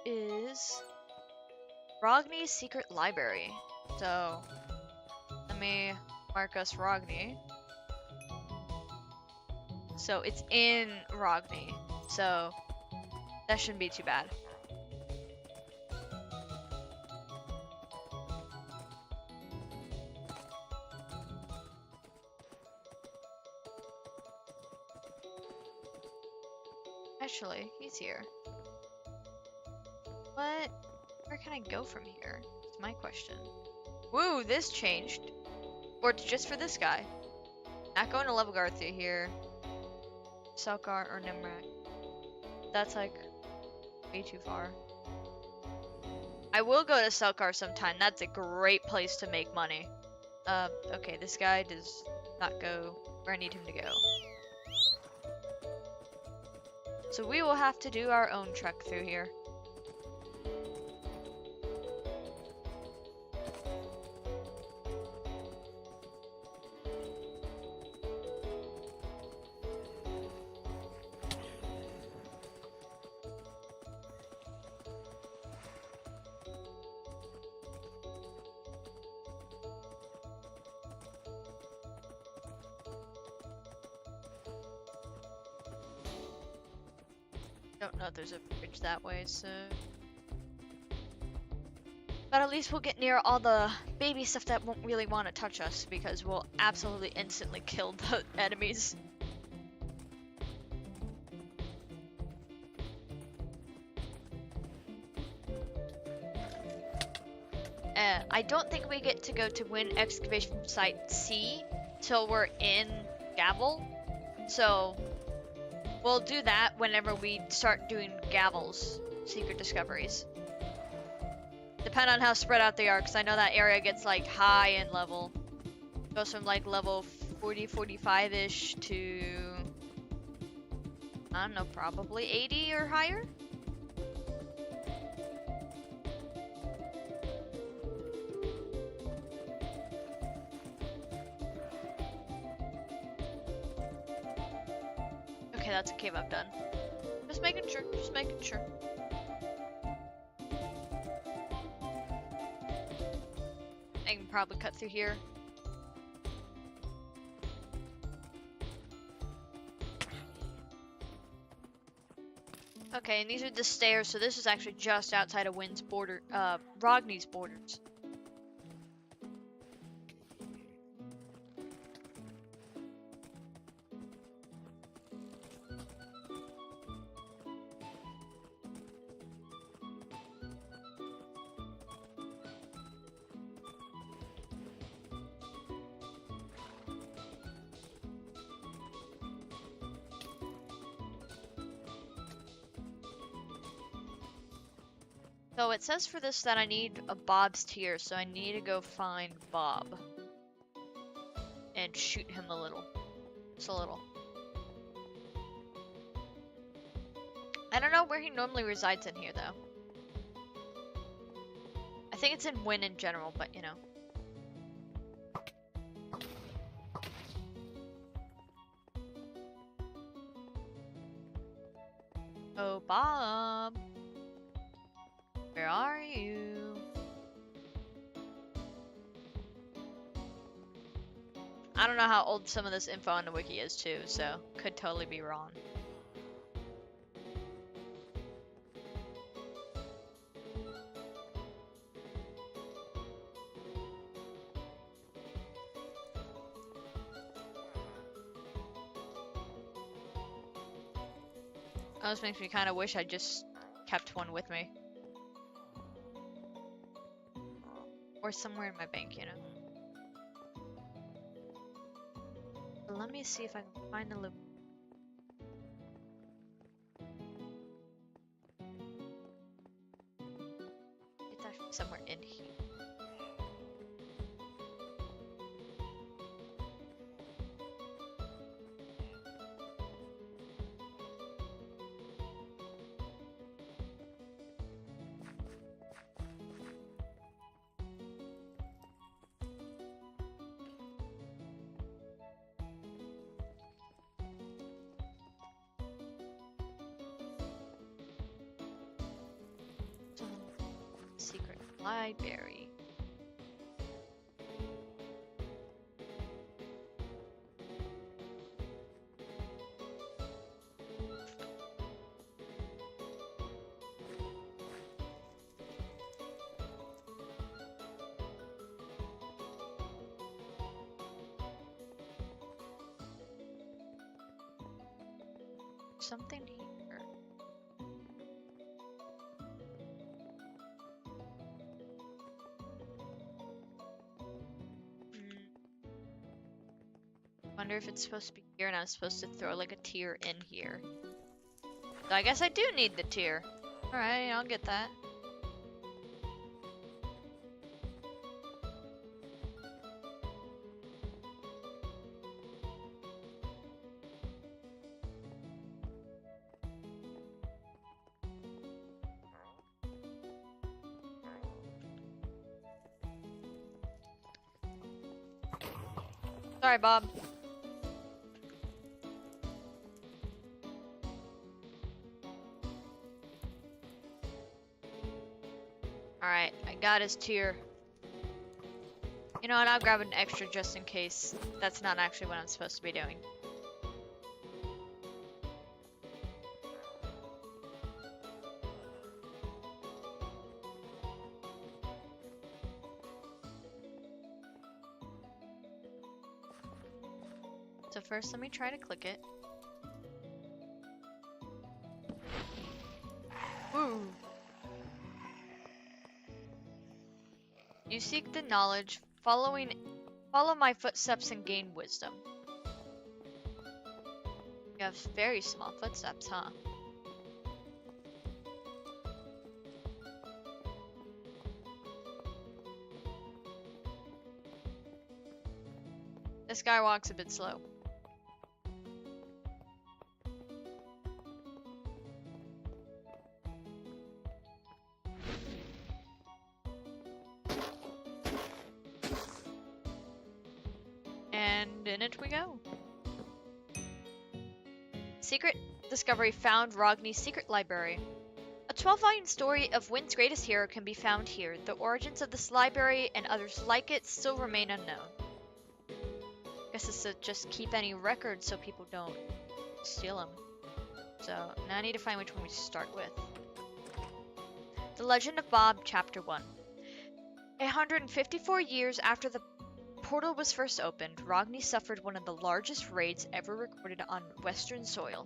Is Rogni's Secret Library. So let me mark us Rogni. So it's in Rogni. So that shouldn't be too bad. Actually, he's here. What? Where can I go from here? That's my question. Woo, this changed. Or it's just for this guy. Not going to level guard through here. Selkar or Nimrak. That's like way too far. I will go to Selkar sometime. That's a great place to make money. Okay, this guy does not go where I need him to go. So we will have to do our own trek through here. Don't know if there's a bridge that way, so... But at least we'll get near all the baby stuff that won't really want to touch us, because we'll absolutely instantly kill the enemies. I don't think we get to go to Wynn Excavation Site C till we're in Gavel. So we'll do that whenever we start doing Gavel's secret discoveries. Depend on how spread out they are, because I know that area gets like high in level. Goes from like level 40, 45-ish to, I don't know, probably 80 or higher. Okay, that's a cave I've done. Just making sure, just making sure. I can probably cut through here. Okay, and these are the stairs, so this is actually just outside of Wynn's border, Rogne's borders. So it says for this that I need a Bob's tier, so I need to go find Bob. And shoot him a little. Just a little. I don't know where he normally resides in here, though. I think it's in Wynn in general, but you know. Oh, Bob. Where are you? I don't know how old some of this info on the wiki is too, so could totally be wrong. Oh, this makes me kind of wish I just kept one with me. Or somewhere in my bank, you know. But let me see if I can find the loop. It's actually somewhere in here. Secret library. Something here. Wonder if it's supposed to be here and I'm supposed to throw like a tier in here. So I guess I do need the tier. Alright, I'll get that. Sorry, Bob. Alright, I got his tier. You know what, I'll grab an extra just in case that's not actually what I'm supposed to be doing. So first, let me try to click it. Ooh. You seek the knowledge, follow my footsteps and gain wisdom. You have very small footsteps, huh? This guy walks a bit slow. And in it we go. Secret discovery found Rogni's secret library. A 12-volume story of Wynn's greatest hero can be found here. The origins of this library and others like it still remain unknown. Guess it's to just keep any records so people don't steal them. So now I need to find which one we start with. The Legend of Bob, Chapter 1. 154 years after the portal was first opened, Rogni suffered one of the largest raids ever recorded on Western soil.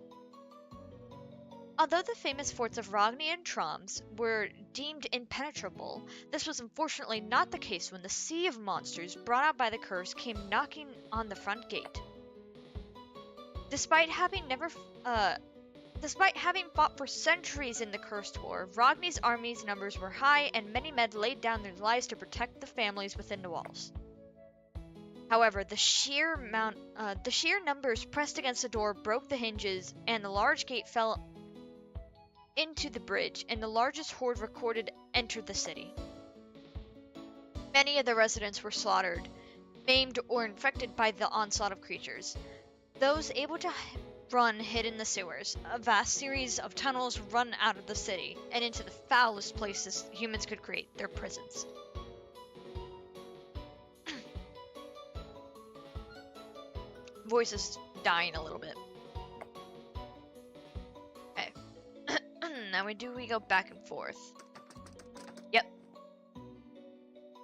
Although the famous forts of Rogni and Troms were deemed impenetrable, this was unfortunately not the case when the sea of monsters brought out by the curse came knocking on the front gate. Despite having fought for centuries in the Cursed War, Rogni's army's numbers were high and many men laid down their lives to protect the families within the walls. However, the sheer numbers pressed against the door broke the hinges, and the large gate fell into the bridge, and the largest horde recorded entered the city. Many of the residents were slaughtered, maimed, or infected by the onslaught of creatures. Those able to run hid in the sewers. A vast series of tunnels run out of the city and into the foulest places humans could create, their prisons. Voice is dying a little bit. Okay. Now we go back and forth. Yep.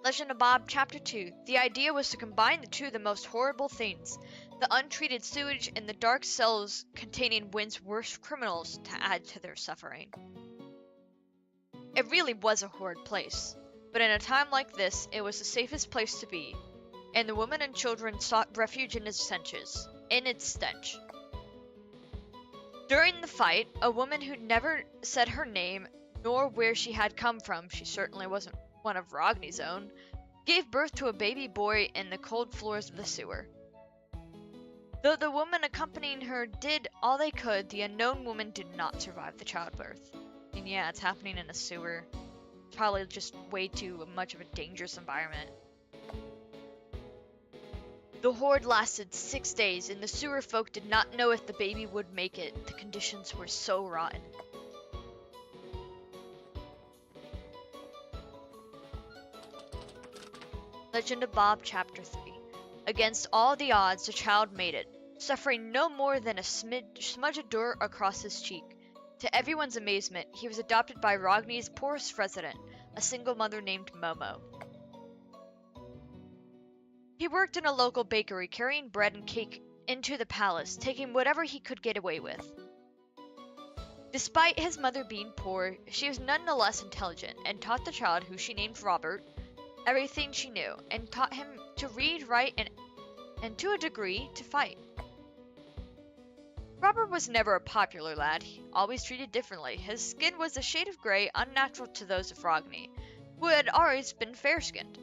Legend of Bob, Chapter 2. The idea was to combine the two of the most horrible things. The untreated sewage and the dark cells containing Wynn's worst criminals to add to their suffering. It really was a horrid place. But in a time like this, it was the safest place to be. And the women and children sought refuge in its stench. During the fight, a woman who never said her name nor where she had come from, she certainly wasn't one of Rogni's own, gave birth to a baby boy in the cold floors of the sewer. Though the woman accompanying her did all they could, the unknown woman did not survive the childbirth. And yeah, it's happening in a sewer. It's probably just way too much of a dangerous environment. The horde lasted 6 days, and the sewer folk did not know if the baby would make it. The conditions were so rotten. Legend of Bob, Chapter 3. Against all the odds, the child made it, suffering no more than a smudge of dirt across his cheek. To everyone's amazement, he was adopted by Rogni's poorest resident, a single mother named Momo. He worked in a local bakery, carrying bread and cake into the palace, taking whatever he could get away with. Despite his mother being poor, she was nonetheless intelligent, and taught the child, who she named Robert, everything she knew, and taught him to read, write, and to a degree, to fight. Robert was never a popular lad, always treated differently. His skin was a shade of gray, unnatural to those of Rogni, who had always been fair-skinned.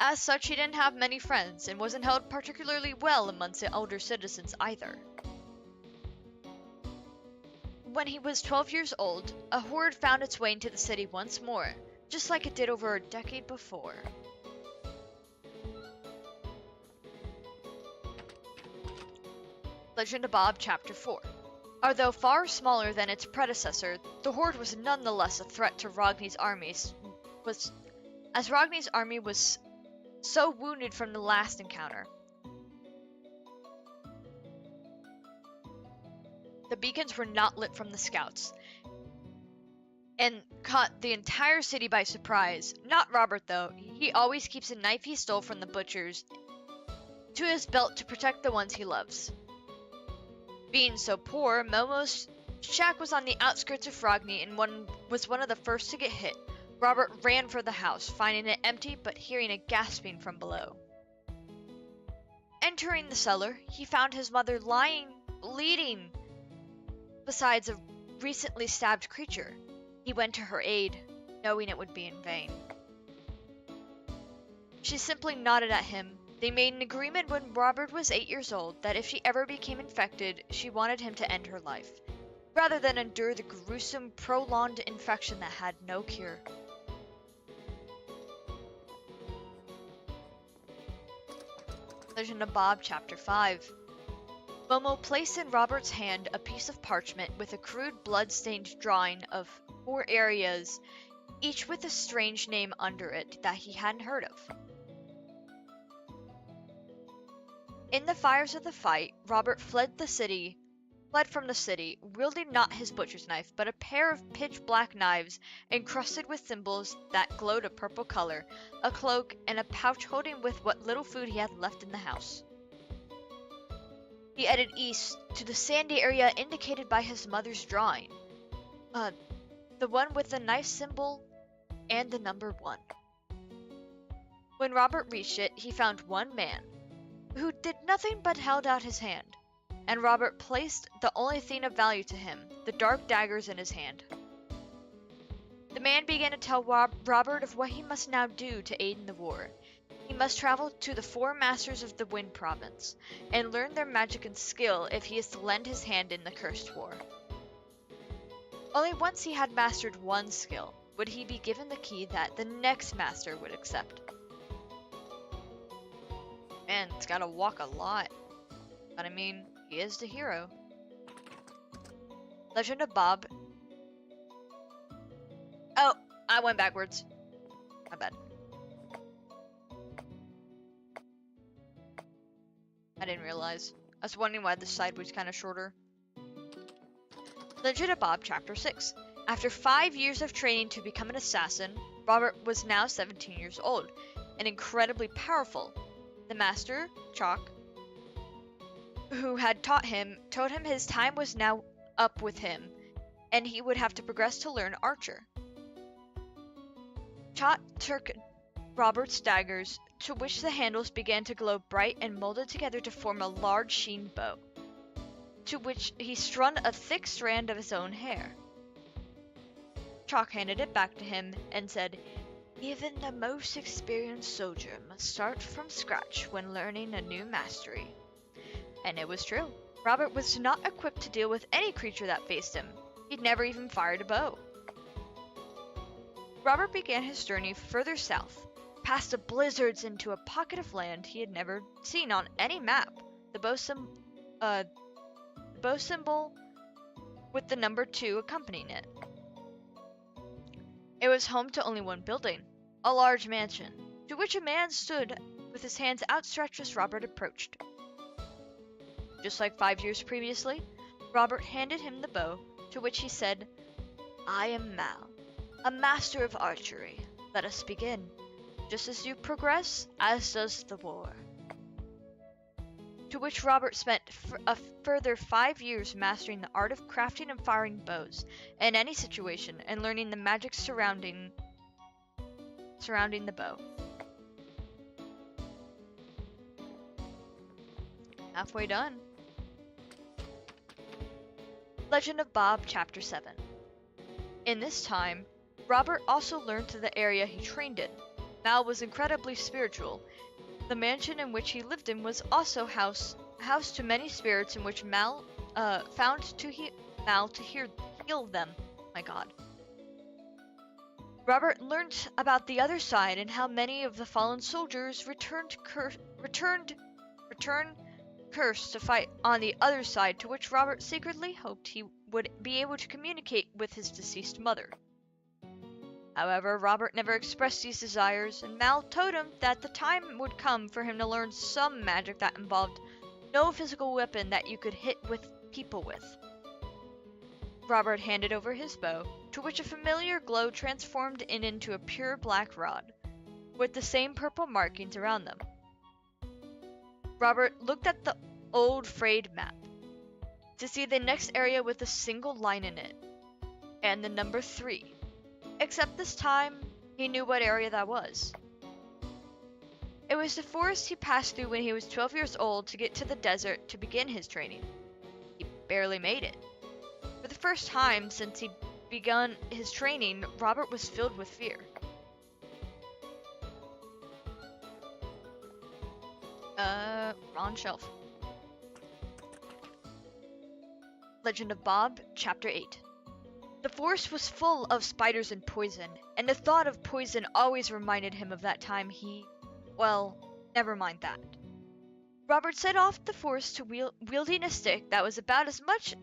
As such, he didn't have many friends, and wasn't held particularly well amongst the older citizens either. When he was 12 years old, a horde found its way into the city once more, just like it did over a decade before. Legend of Bob, Chapter 4. Although far smaller than its predecessor, the horde was nonetheless a threat to Rogni's armies, as Rogni's army was so wounded from the last encounter. The beacons were not lit from the scouts, and caught the entire city by surprise. Not Robert, though. He always keeps a knife he stole from the butchers to his belt to protect the ones he loves. Being so poor, Momo's shack was on the outskirts of Rogni and was one of the first to get hit. Robert ran for the house, finding it empty but hearing a gasping from below. Entering the cellar, he found his mother lying, bleeding, besides a recently stabbed creature. He went to her aid, knowing it would be in vain. She simply nodded at him. They made an agreement when Robert was 8 years old that if she ever became infected, she wanted him to end her life, rather than endure the gruesome, prolonged infection that had no cure. Legend of Bob, Chapter 5. Momo placed in Robert's hand a piece of parchment with a crude blood-stained drawing of 4 areas, each with a strange name under it that he hadn't heard of. In the fires of the fight, Robert fled from the city, wielding not his butcher's knife, but a pair of pitch-black knives encrusted with symbols that glowed a purple color, a cloak, and a pouch holding with what little food he had left in the house. He headed east to the sandy area indicated by his mother's drawing, the one with the knife symbol and the number 1. When Robert reached it, he found one man, who did nothing but held out his hand, and Robert placed the only thing of value to him, the dark daggers in his hand. The man began to tell Robert of what he must now do to aid in the war. He must travel to the 4 masters of the Wynn province, and learn their magic and skill if he is to lend his hand in the cursed war. Only once he had mastered one skill would he be given the key that the next master would accept. Man, it's gotta walk a lot. But I mean, he is the hero. Legend of Bob. Oh, I went backwards. My bad. I didn't realize. I was wondering why the side was kind of shorter. Legend of Bob, Chapter 6. After 5 years of training to become an assassin, Robert was now 17 years old and incredibly powerful. The master, Chalk, who had taught him, told him his time was now up with him, and he would have to progress to learn archer. Chalk took Robert's daggers, to which the handles began to glow bright and molded together to form a large sheen bow, to which he strung a thick strand of his own hair. Chalk handed it back to him and said, "Even the most experienced soldier must start from scratch when learning a new mastery." And it was true. Robert was not equipped to deal with any creature that faced him. He'd never even fired a bow. Robert began his journey further south, past the blizzards into a pocket of land he had never seen on any map. The bow symbol with the number 2 accompanying it. It was home to only one building, a large mansion, to which a man stood with his hands outstretched as Robert approached. Just like 5 years previously, Robert handed him the bow, to which he said, "I am Mal, a master of archery. Let us begin. Just as you progress, as does the war." To which Robert spent a further 5 years mastering the art of crafting and firing bows in any situation and learning the magic surrounding the bow. Halfway done. Legend of Bob, Chapter 7. In this time, Robert also learned to the area he trained in. Mal was incredibly spiritual. The mansion in which he lived in was also house to many spirits in which Mal found to heal them. My God. Robert learned about the other side and how many of the fallen soldiers returned cursed to fight on the other side, to which Robert secretly hoped he would be able to communicate with his deceased mother. However, Robert never expressed these desires, and Mal told him that the time would come for him to learn some magic that involved no physical weapon that you could hit with people with. Robert handed over his bow, to which a familiar glow transformed it into a pure black rod, with the same purple markings around them. Robert looked at the old frayed map to see the next area with a single line in it, and the number 3. Except this time, he knew what area that was. It was the forest he passed through when he was 12 years old to get to the desert to begin his training. He barely made it. For the first time since he'd begun his training, Robert was filled with fear. Wrong shelf. Legend of Bob, Chapter 8. The forest was full of spiders and poison, and the thought of poison always reminded him of that time well, never mind that. Robert set off the forest to wielding a stick that was about as much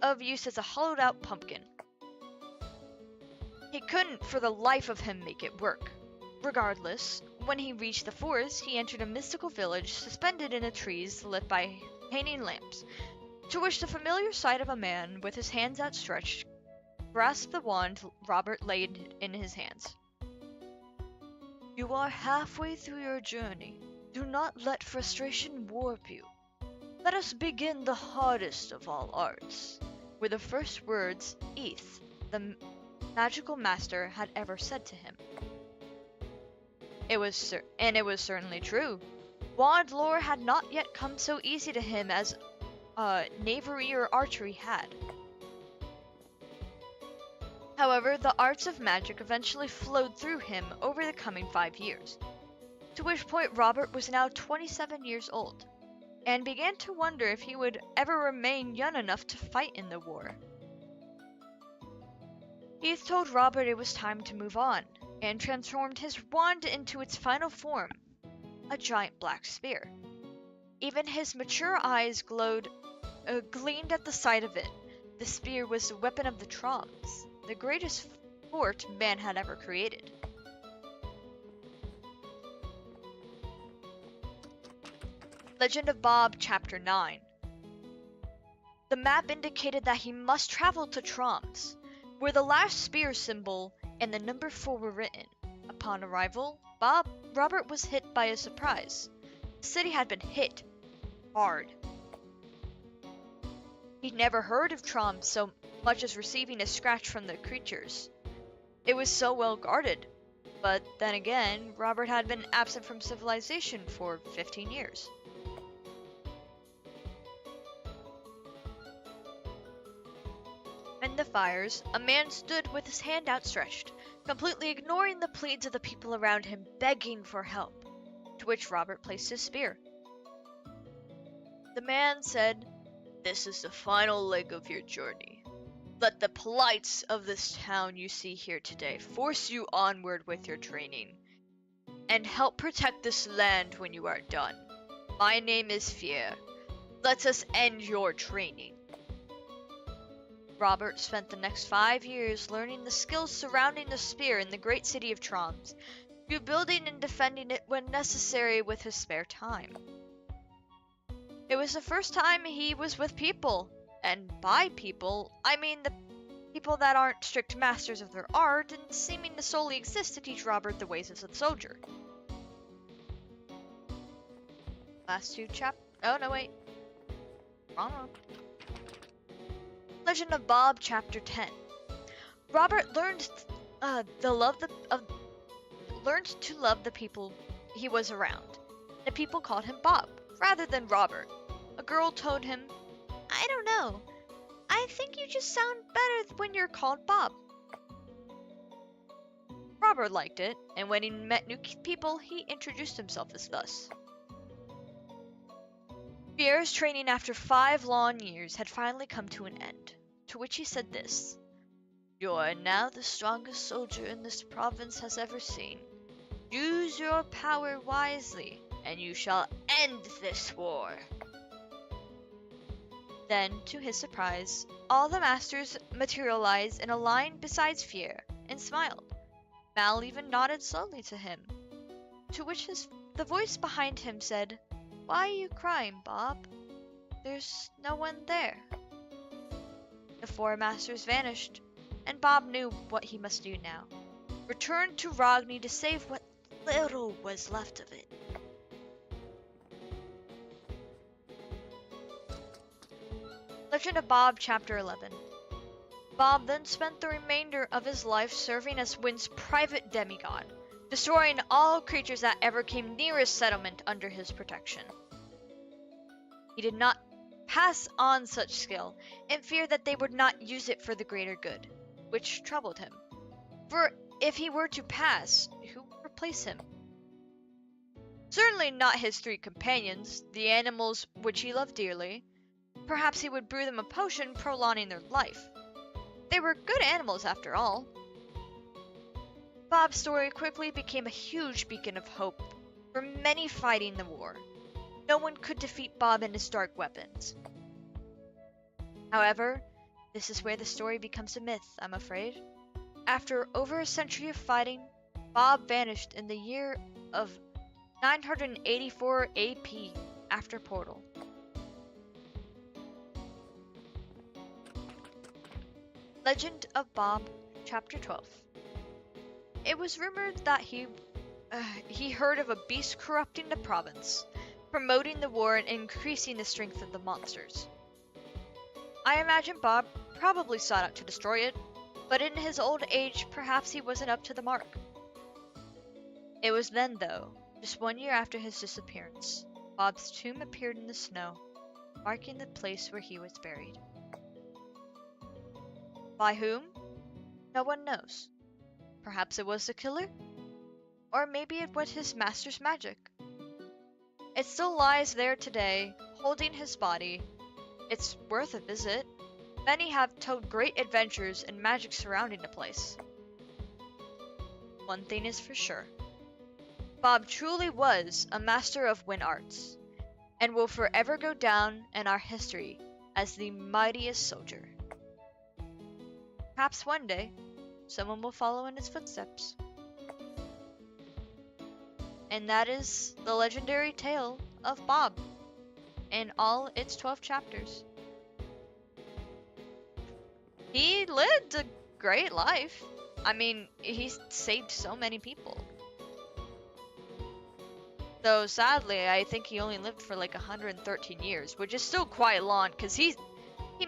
of use as a hollowed-out pumpkin. He couldn't for the life of him make it work. Regardless, when he reached the forest, he entered a mystical village suspended in the trees lit by hanging lamps, to which the familiar sight of a man with his hands outstretched grasped the wand Robert laid in his hands. You are halfway through your journey. Do not let frustration warp you. Let us begin the hardest of all arts, were the first words Eth, the magical master, had ever said to him. It was certainly true. Wand lore had not yet come so easy to him as knavery or archery had. However, the arts of magic eventually flowed through him over the coming 5 years, to which point Robert was now 27 years old, and began to wonder if he would ever remain young enough to fight in the war. Heath told Robert it was time to move on, and transformed his wand into its final form, a giant black spear. Even his mature eyes gleamed at the sight of it. The spear was the weapon of the Troms, the greatest fort man had ever created. Legend of Bob, Chapter 9. The map indicated that he must travel to Troms, where the last spear symbol and the number 4 were written. Upon arrival, Robert was hit by a surprise. The city had been hit hard. He'd never heard of Troms so much as receiving a scratch from the creatures. It was so well guarded, but then again, Robert had been absent from civilization for 15 years. In the fires, a man stood with his hand outstretched, completely ignoring the pleads of the people around him begging for help, to which Robert placed his spear. The man said, "This is the final leg of your journey. Let the plights of this town you see here today force you onward with your training, and help protect this land when you are done. My name is Fear. Let us end your training." Robert spent the next 5 years learning the skills surrounding the spear in the great city of Troms, rebuilding and defending it when necessary with his spare time. It was the first time he was with people, and by people, I mean the people that aren't strict masters of their art and seeming to solely exist to teach Robert the ways of the soldier. Last 2 oh no wait. Wrong. Legend of Bob, Chapter 10. Robert learned to love the people he was around. The people called him Bob, rather than Robert. A girl told him, "I don't know. I think you just sound better when you're called Bob." Robert liked it, and when he met new people, he introduced himself as thus. Pierre's training after 5 long years had finally come to an end, to which he said this: "You are now the strongest soldier in this province has ever seen. Use your power wisely, and you shall end this war." Then, to his surprise, all the masters materialized in a line beside Fier and smiled. Mal even nodded slowly to him, to which the voice behind him said, "Why are you crying, Bob? There's no one there." The 4 masters vanished, and Bob knew what he must do now. Return to Rogni to save what little was left of it. Legend of Bob, Chapter 11. Bob then spent the remainder of his life serving as Wynn's private demigod, destroying all creatures that ever came near his settlement under his protection. He did not pass on such skill in fear that they would not use it for the greater good, which troubled him. For if he were to pass, who would replace him? Certainly not his 3 companions, the animals which he loved dearly. Perhaps he would brew them a potion prolonging their life. They were good animals after all. Bob's story quickly became a huge beacon of hope for many fighting the war. No one could defeat Bob and his dark weapons. However, this is where the story becomes a myth, I'm afraid. After over a century of fighting, Bob vanished in the year of 984 AP after Portal. Legend of Bob, Chapter 12. It was rumored that he heard of a beast corrupting the province, promoting the war and increasing the strength of the monsters. I imagine Bob probably sought out to destroy it, but in his old age, perhaps he wasn't up to the mark. It was then, though, just 1 year after his disappearance, Bob's tomb appeared in the snow, marking the place where he was buried. By whom? No one knows. Perhaps it was the killer? Or maybe it was his master's magic. It still lies there today, holding his body. It's worth a visit. Many have told great adventures and magic surrounding the place. One thing is for sure. Bob truly was a master of Wynn arts, and will forever go down in our history as the mightiest soldier. Perhaps one day, someone will follow in his footsteps. And that is the legendary tale of Bob, in all its 12 chapters. He lived a great life. I mean, he saved so many people. Though sadly, I think he only lived for like 113 years, which is still quite long, because he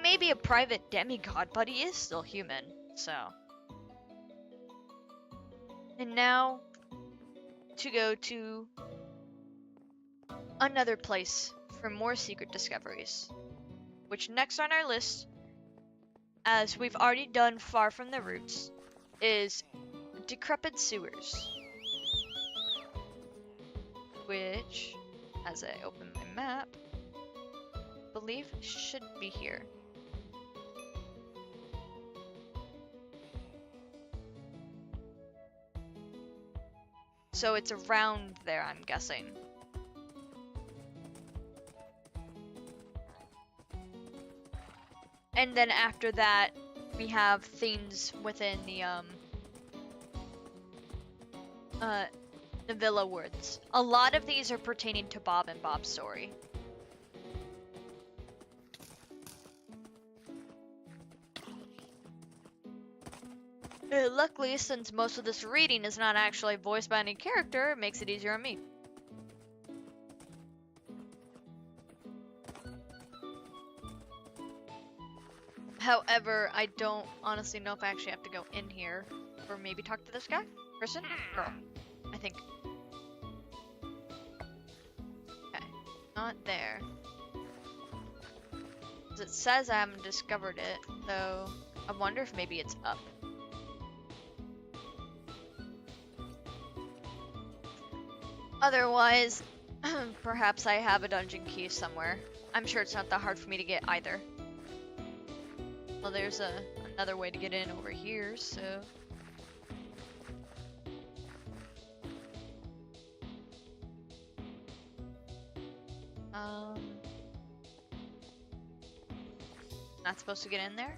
may be a private demigod, but he is still human, so. And now, to go to another place for more secret discoveries, which next on our list, as we've already done Far from the Roots, is Decrepit Sewers, which, as I open my map, I believe should be here. So it's around there, I'm guessing. And then after that, we have things within the Villa Woods. A lot of these are pertaining to Bob and Bob's story. Luckily, since most of this reading is not actually voiced by any character, it makes it easier on me. However, I don't honestly know if I actually have to go in here, or maybe talk to this guy? Person? Girl. I think. Okay, not there. As it says I haven't discovered it, though I wonder if maybe it's up. Otherwise, perhaps I have a dungeon key somewhere. I'm sure it's not that hard for me to get either. Well, there's another way to get in over here, so... Not supposed to get in there?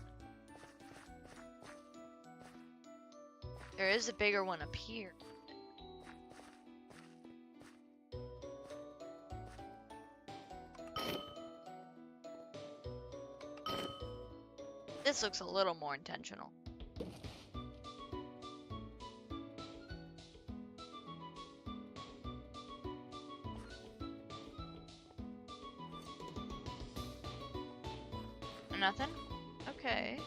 There is a bigger one up here. This looks a little more intentional. Nothing? Okay.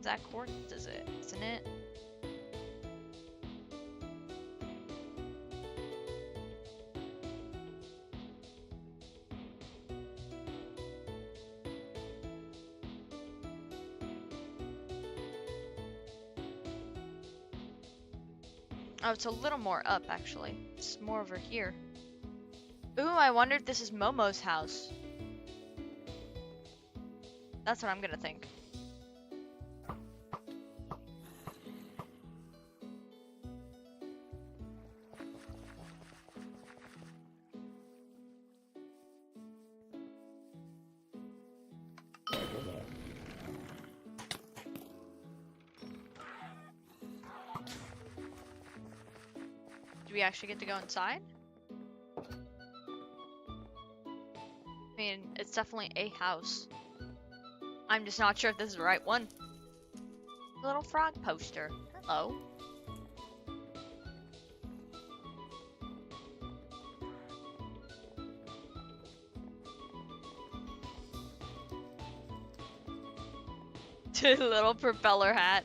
Is exact coordinates is it? Isn't it? Oh, it's a little more up, actually. It's more over here. Ooh, I wonder if this is Momo's house. That's what I'm gonna think. Do we actually get to go inside? I mean, it's definitely a house. I'm just not sure if this is the right one. Little frog poster. Hello. Little propeller hat.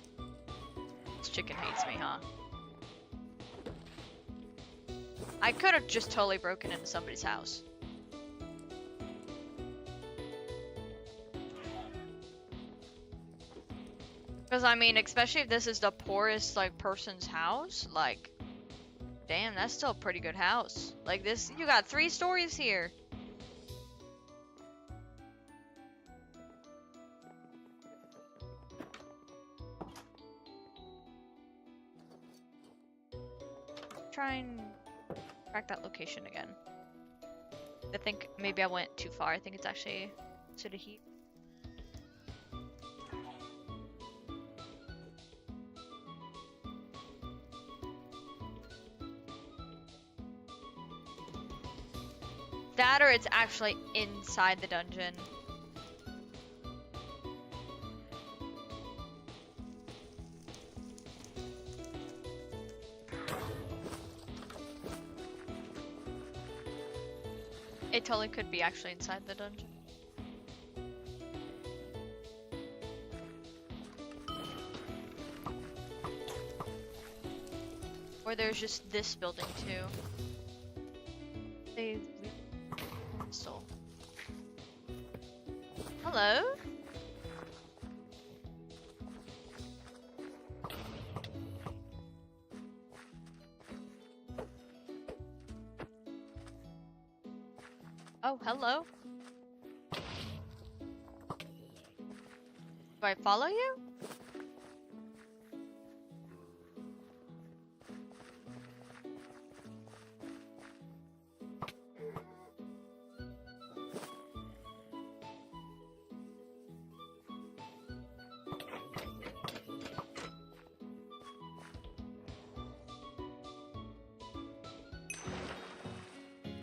This chicken hates me, huh? I could have just totally broken into somebody's house. Because, I mean, especially if this is the poorest, like, person's house, like, damn, that's still a pretty good house. Like, this, you got 3 stories here. Try and track that location again. I think maybe I went too far. I think it's actually to the heat. That or it's actually inside the dungeon. It totally could be actually inside the dungeon. Or there's just this building too. They stole. Hello? Oh, hello. Do I follow you?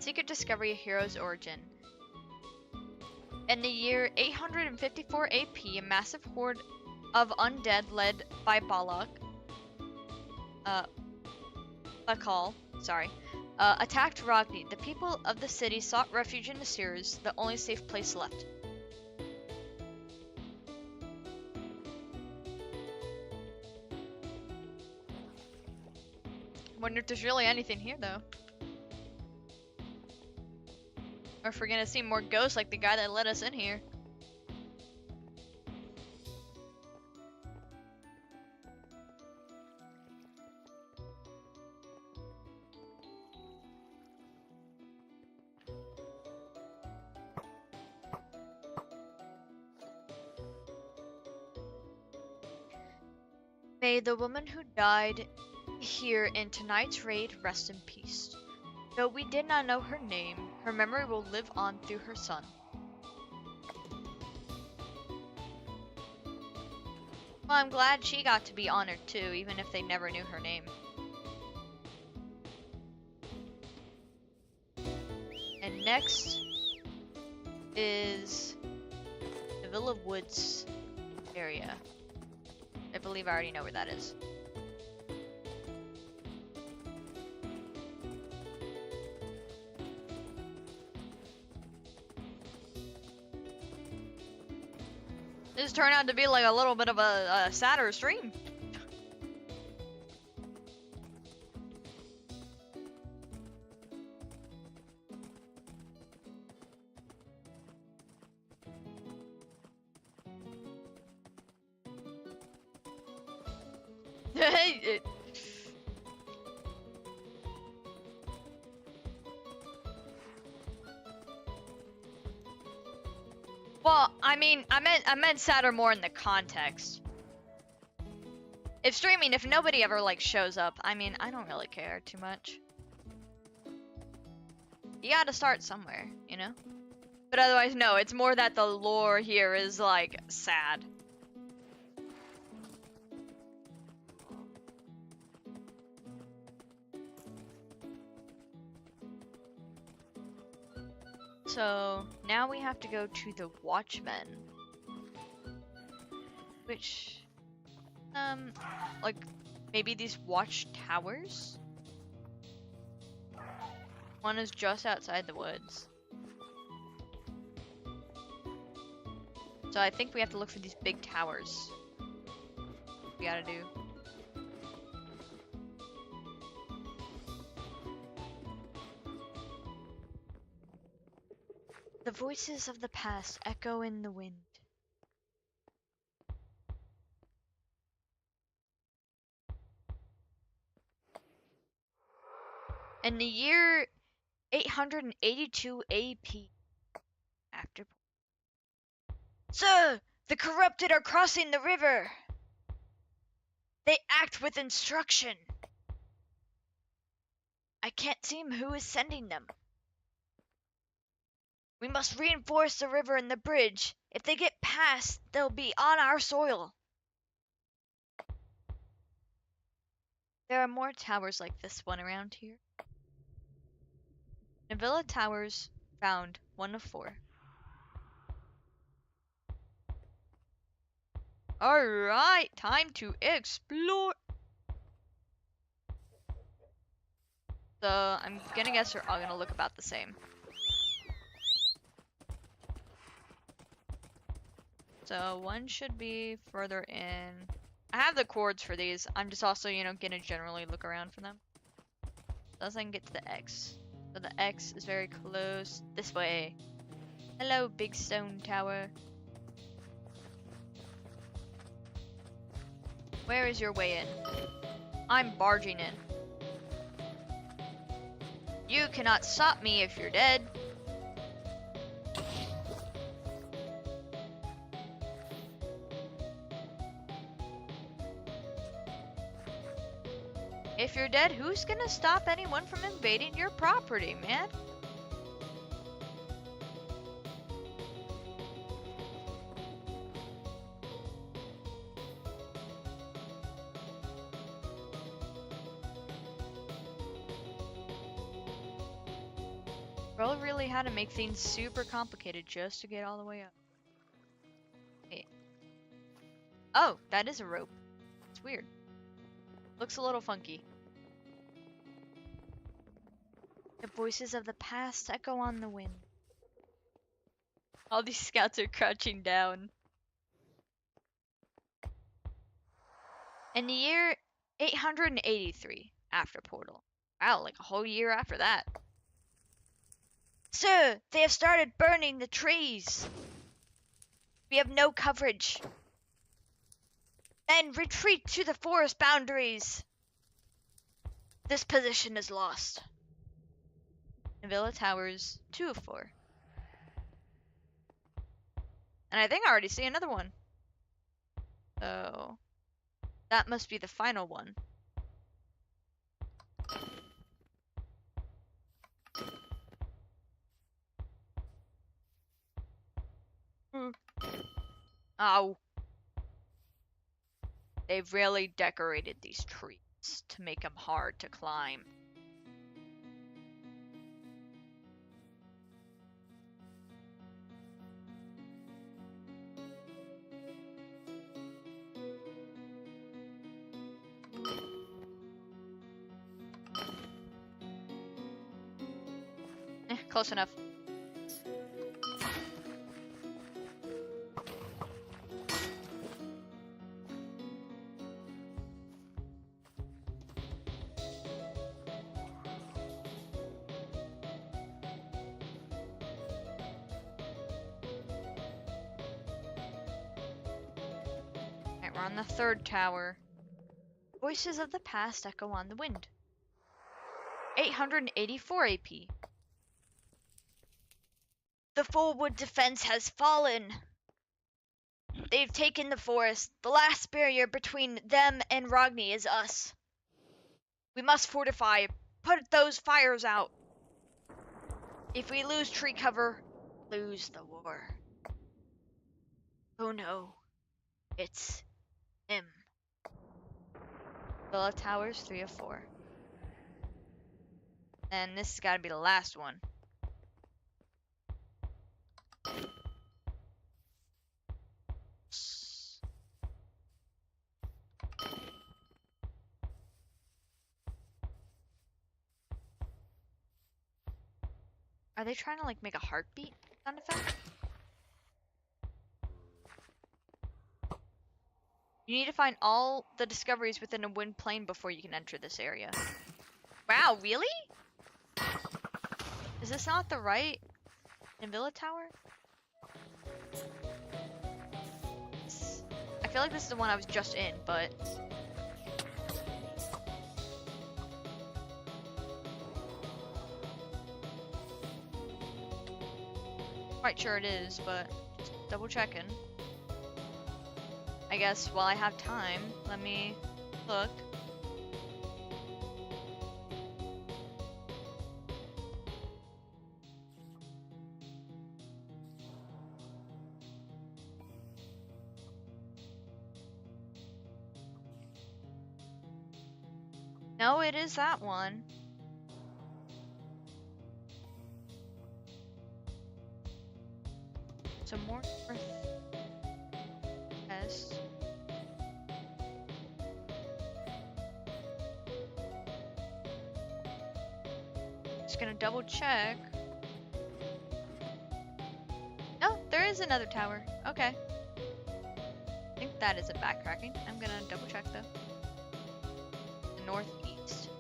Secret discovery: hero's origin. In the year 854 AP, a massive horde of undead led by Bakal, attacked Rogni. The people of the city sought refuge in the sewers, the only safe place left. Wonder if there's really anything here, though. Or if we're gonna see more ghosts like the guy that let us in here. May the woman who died here in tonight's raid rest in peace. Though we did not know her name, her memory will live on through her son. Well, I'm glad she got to be honored too, even if they never knew her name. And next is the Villa Woods area. I believe I already know where that is. This turned out to be like a little bit of a sadder stream. Well, I mean, I meant sadder more in the context. If streaming, if nobody ever like shows up, I mean, I don't really care too much. You gotta start somewhere, you know? But otherwise, no, it's more that the lore here is like sad. So now we have to go to the Watchmen. Which, like maybe these watchtowers? One is just outside the woods. So I think we have to look for these big towers. We gotta do. The voices of the past echo in the wind. In the year 882 AP, after. Sir, the corrupted are crossing the river. They act with instruction. I can't see who is sending them. We must reinforce the river and the bridge. If they get past, they'll be on our soil. There are more towers like this one around here. Navilla Towers found 1 of 4. Alright, time to explore. So, I'm gonna guess they're all gonna look about the same. So, one should be further in. I have the coords for these. I'm just also, you know, gonna generally look around for them. So as I can get to the X. So the X is very close. This way. Hello, big stone tower. Where is your way in? I'm barging in. You cannot stop me if you're dead. If you're dead, who's gonna stop anyone from invading your property, man? Bro really had to make things super complicated just to get all the way up. Wait. Oh, that is a rope. It's weird. Looks a little funky. The voices of the past echo on the wind. All these scouts are crouching down. In the year 883 after Portal. Wow, like a whole year after that. Sir, they have started burning the trees. We have no coverage. Then retreat to the forest boundaries. This position is lost. Navilla Towers, 2 of 4. And I think I already see another one. So that must be the final one. Ow. They've really decorated these trees to make them hard to climb. Close enough. We're on the third tower. Voices of the past echo on the wind. 884 AP. The forward defense has fallen. They've taken the forest. The last barrier between them and Rogni is us. We must fortify. Put those fires out. If we lose tree cover, lose the war. Oh no. It's him. Villa Towers 3 of 4. And this has got to be the last one. Are they trying to like make a heartbeat sound effect? You need to find all the discoveries within a wind plane before you can enter this area. Wow, really? Is this not the right in Villa Tower? I feel like this is the one I was just in, but quite sure it is, but just double checking. I guess while I have time, let me look. No, it is that one. So more Earth test. Just gonna double check. No, there is another tower. Okay. I think that isn't backtracking. I'm gonna double check though. The northeast.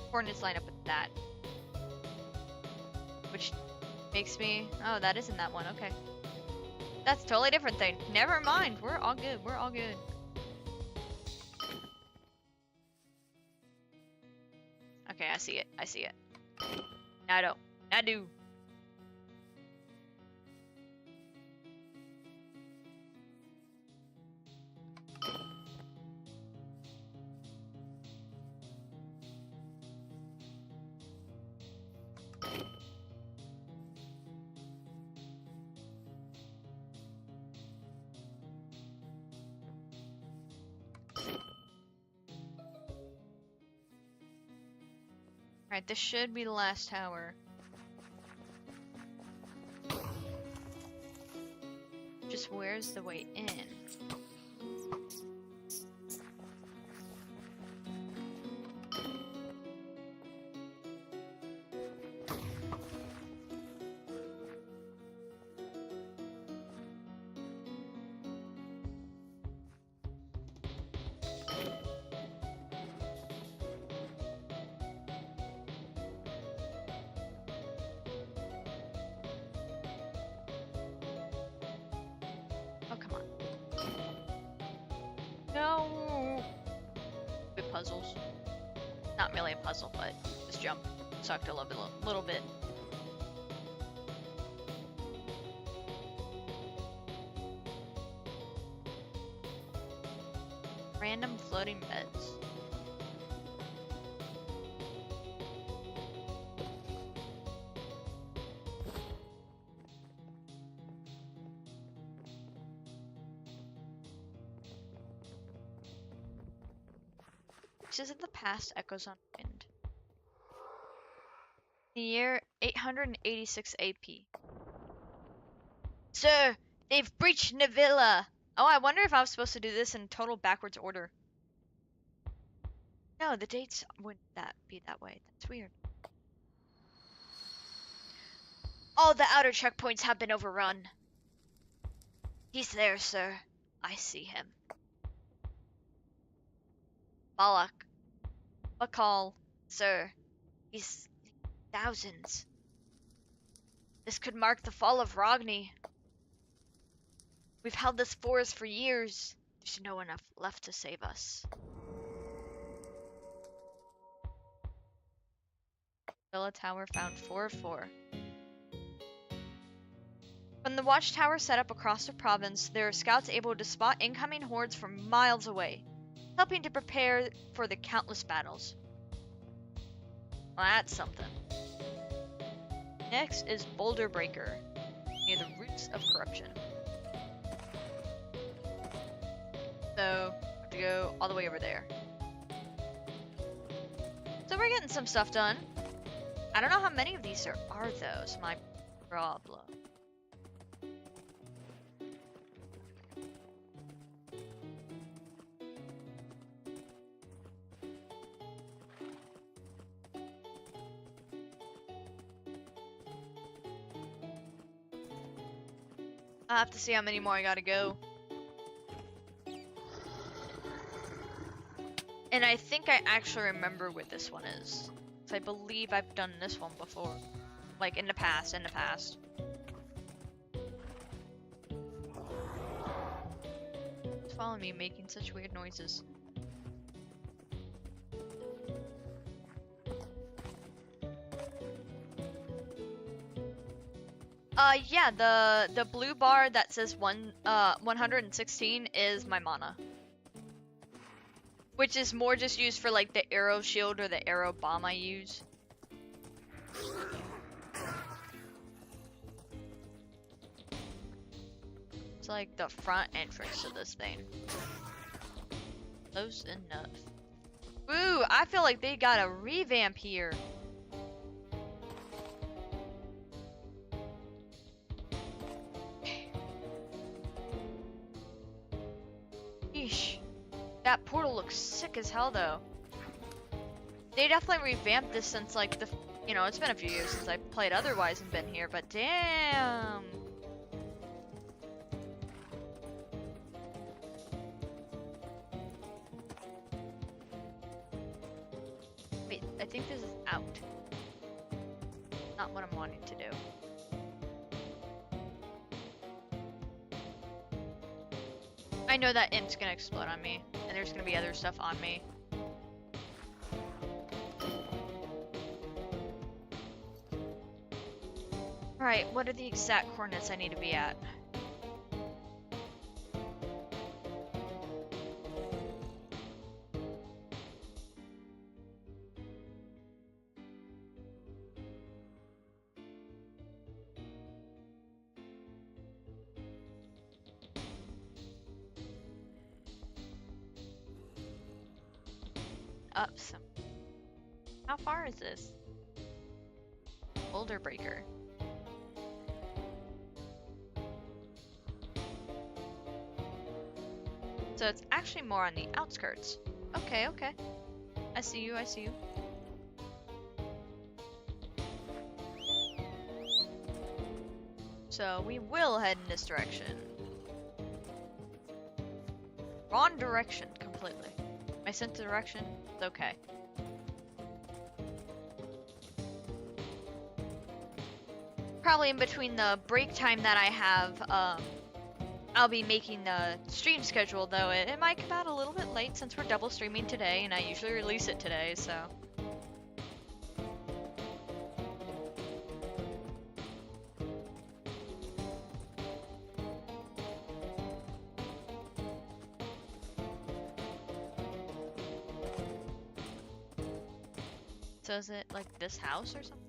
Coordinates line up with that. Which makes me... Oh, that isn't that one. Okay. That's a totally different thing. Never mind. We're all good. We're all good. Okay, I see it. I see it. Now I don't. I do. Alright, this should be the last tower. Just where's the way in? Oh, come on. No! Good puzzles. Not really a puzzle, but this jump sucked a little bit. Random floating beds. Voices of the past echoes on wind. The year 886 AP. Sir, they've breached Navilla. Oh, I wonder if I was supposed to do this in total backwards order. No, the dates wouldn't be that way. That's weird. All the outer checkpoints have been overrun. He's there, sir. I see him. Balak. Bakal, sir. He's thousands. This could mark the fall of Rogni. We've held this forest for years. There's no one left to save us. Villa Tower found 4 of 4. From the watchtower set up across the province, there are scouts able to spot incoming hordes from miles away, helping to prepare for the countless battles. Well, that's something. Next is Boulder Breaker, near the roots of corruption. So, I have to go all the way over there. So we're getting some stuff done. I don't know how many of these there are, though, is my problem. I'll have to see how many more I gotta go. And I think I actually remember what this one is. So I believe I've done this one before. Like, in the past. It's following me, making such weird noises. Yeah, the blue bar that says 116 is my mana. Which is more just used for like the arrow shield or the arrow bomb I use. It's like the front entrance to this thing. Close enough. Woo, I feel like they got a revamp here. Yeesh. That portal looks sick as hell, though. They definitely revamped this since, like, you know, it's been a few years since I played otherwise and been here, but damn. Wait, I think this is out. Not what I'm wanting to do. I know that imp's gonna explode on me, and there's gonna be other stuff on me. Alright, what are the exact coordinates I need to be at? Up some. How far is this? Boulder Breaker. So it's actually more on the outskirts. Okay, okay. I see you, I see you. So we will head in this direction. Wrong direction completely. I sent the direction? It's okay. Probably in between the break time that I have, I'll be making the stream schedule, though it might come out a little bit late since we're double streaming today, and I usually release it today, so. So is it like this house or something?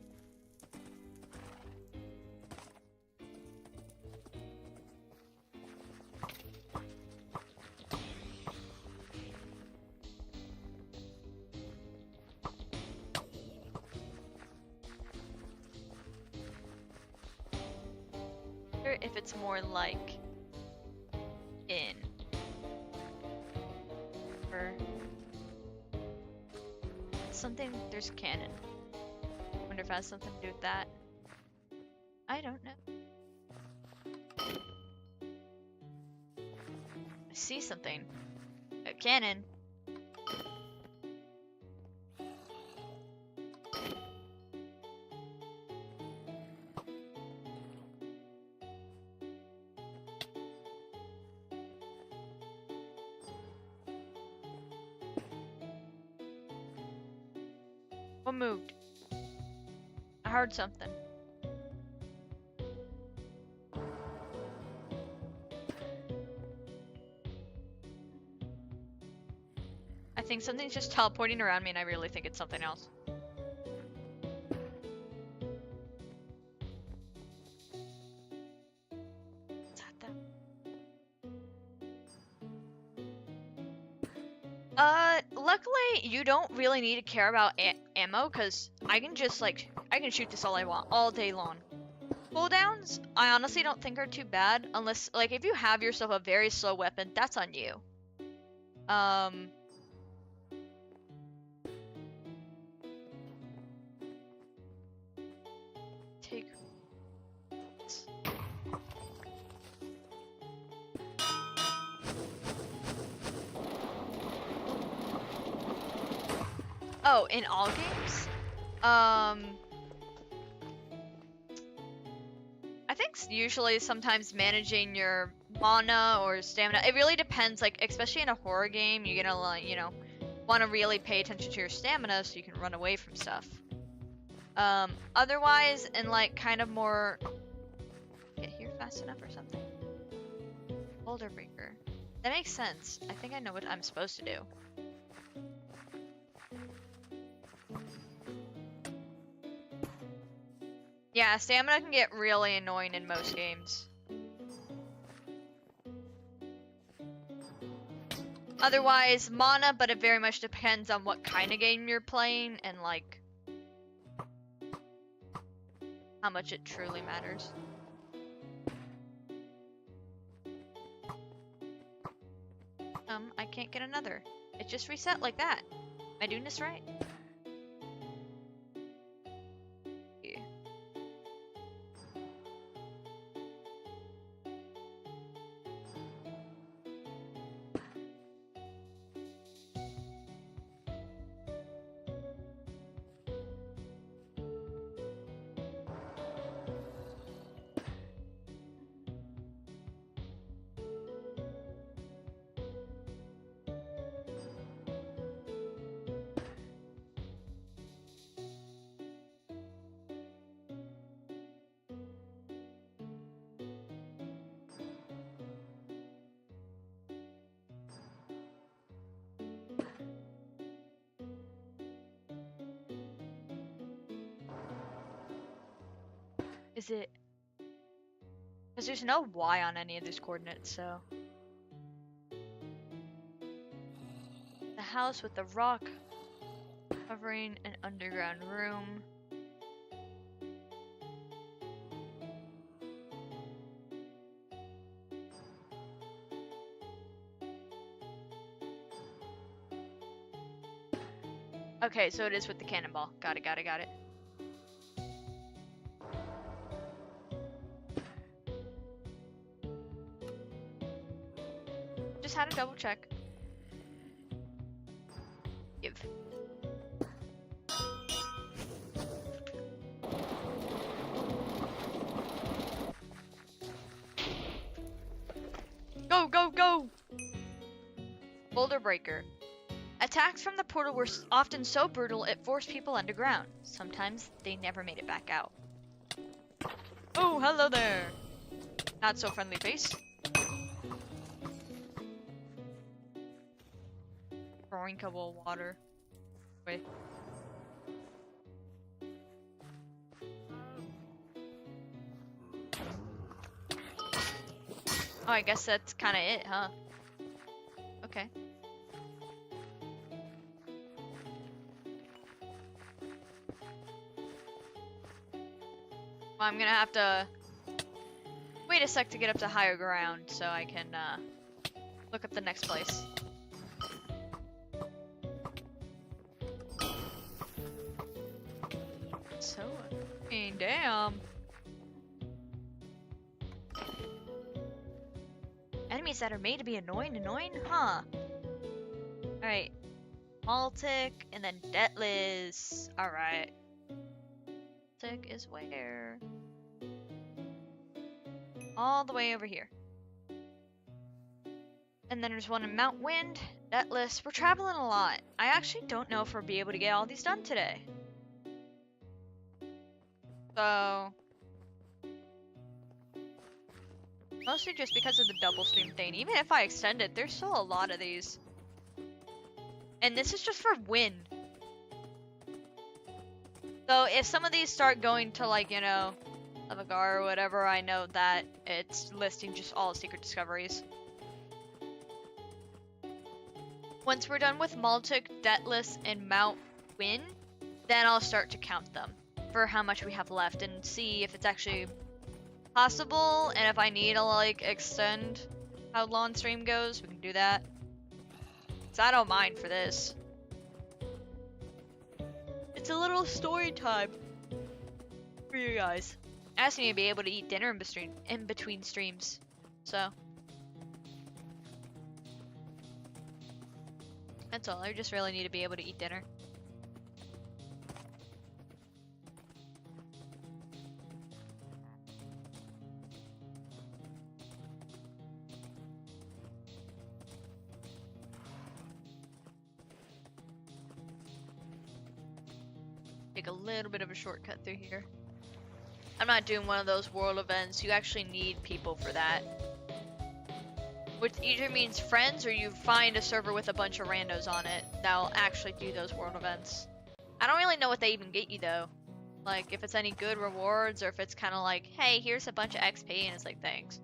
Or if it's more like in or something. There's cannon. Wonder if it has something to do with that. I don't know. I see something. A cannon. What moved? I heard something. I think something's just teleporting around me, and I really think it's something else. Is that them? Luckily, you don't really need to care about ammo, because I can just, like, I can shoot this all I want, all day long. Cooldowns, I honestly don't think are too bad, unless, like, if you have yourself a very slow weapon, that's on you. Take... Oh, in all games? I think usually sometimes managing your mana or stamina, it really depends, like, especially in a horror game, you're gonna, like, you know, want to really pay attention to your stamina so you can run away from stuff. Otherwise, in, like, kind of more... Get here fast enough or something? Boulder breaker. That makes sense. I think I know what I'm supposed to do. Yeah, stamina can get really annoying in most games. Otherwise, mana, but it very much depends on what kind of game you're playing and, like, how much it truly matters. I can't get another. It just reset like that. Am I doing this right? Yeah. Is it? Because there's no Y on any of these coordinates, so. The house with the rock covering an underground room. Okay, so it is with the cannonball. Got it, got it, got it. Just had to double check. Give. Go, go, go! Boulder breaker. Attacks from the portal were often so brutal it forced people underground. Sometimes they never made it back out. Oh, hello there! Not so friendly face. Drinkable water. Wait. Oh, I guess that's kind of it, huh? Okay. Well, I'm gonna have to wait a sec to get up to higher ground so I can look up the next place. So, damn. Enemies that are made to be annoying, huh? Alright. Maltic, and then Deathless. Alright. Maltic is where? All the way over here. And then there's one in Mount Wind, Deathless. We're traveling a lot. I actually don't know if we'll be able to get all these done today. So mostly just because of the double stream thing. Even if I extend it, there's still a lot of these. And this is just for Wynn. So if some of these start going to, like, you know, Avagar or whatever, I know that it's listing just all secret discoveries. Once we're done with Maltic, Deathless, and Mount Wynn, then I'll start to count them for how much we have left and see if it's actually possible, and if I need to, like, extend how long stream goes, we can do that. So I don't mind for this. It's a little story time for you guys. I just need to be able to eat dinner in between streams. So that's all. I just really need to be able to eat dinner. Take a little bit of a shortcut through here. I'm not doing one of those world events. You actually need people for that. Which either means friends or you find a server with a bunch of randos on it that'll actually do those world events. I don't really know what they even get you though. Like if it's any good rewards or if it's kind of like, hey, here's a bunch of XP and it's like, thanks.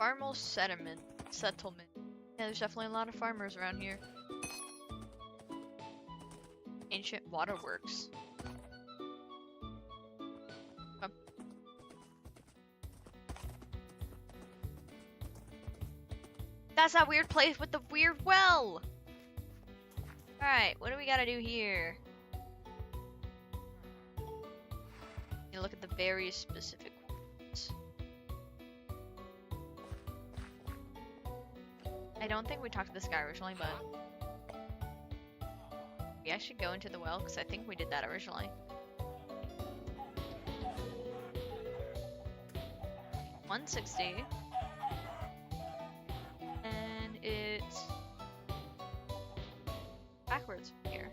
Farmal settlement. Yeah, there's definitely a lot of farmers around here. Ancient waterworks. That's that weird place with the weird well! Alright, what do we gotta do here? You look at the very specific ones. I don't think we talked to this guy originally, but we actually go into the well because I think we did that originally. 160. And it's backwards from here.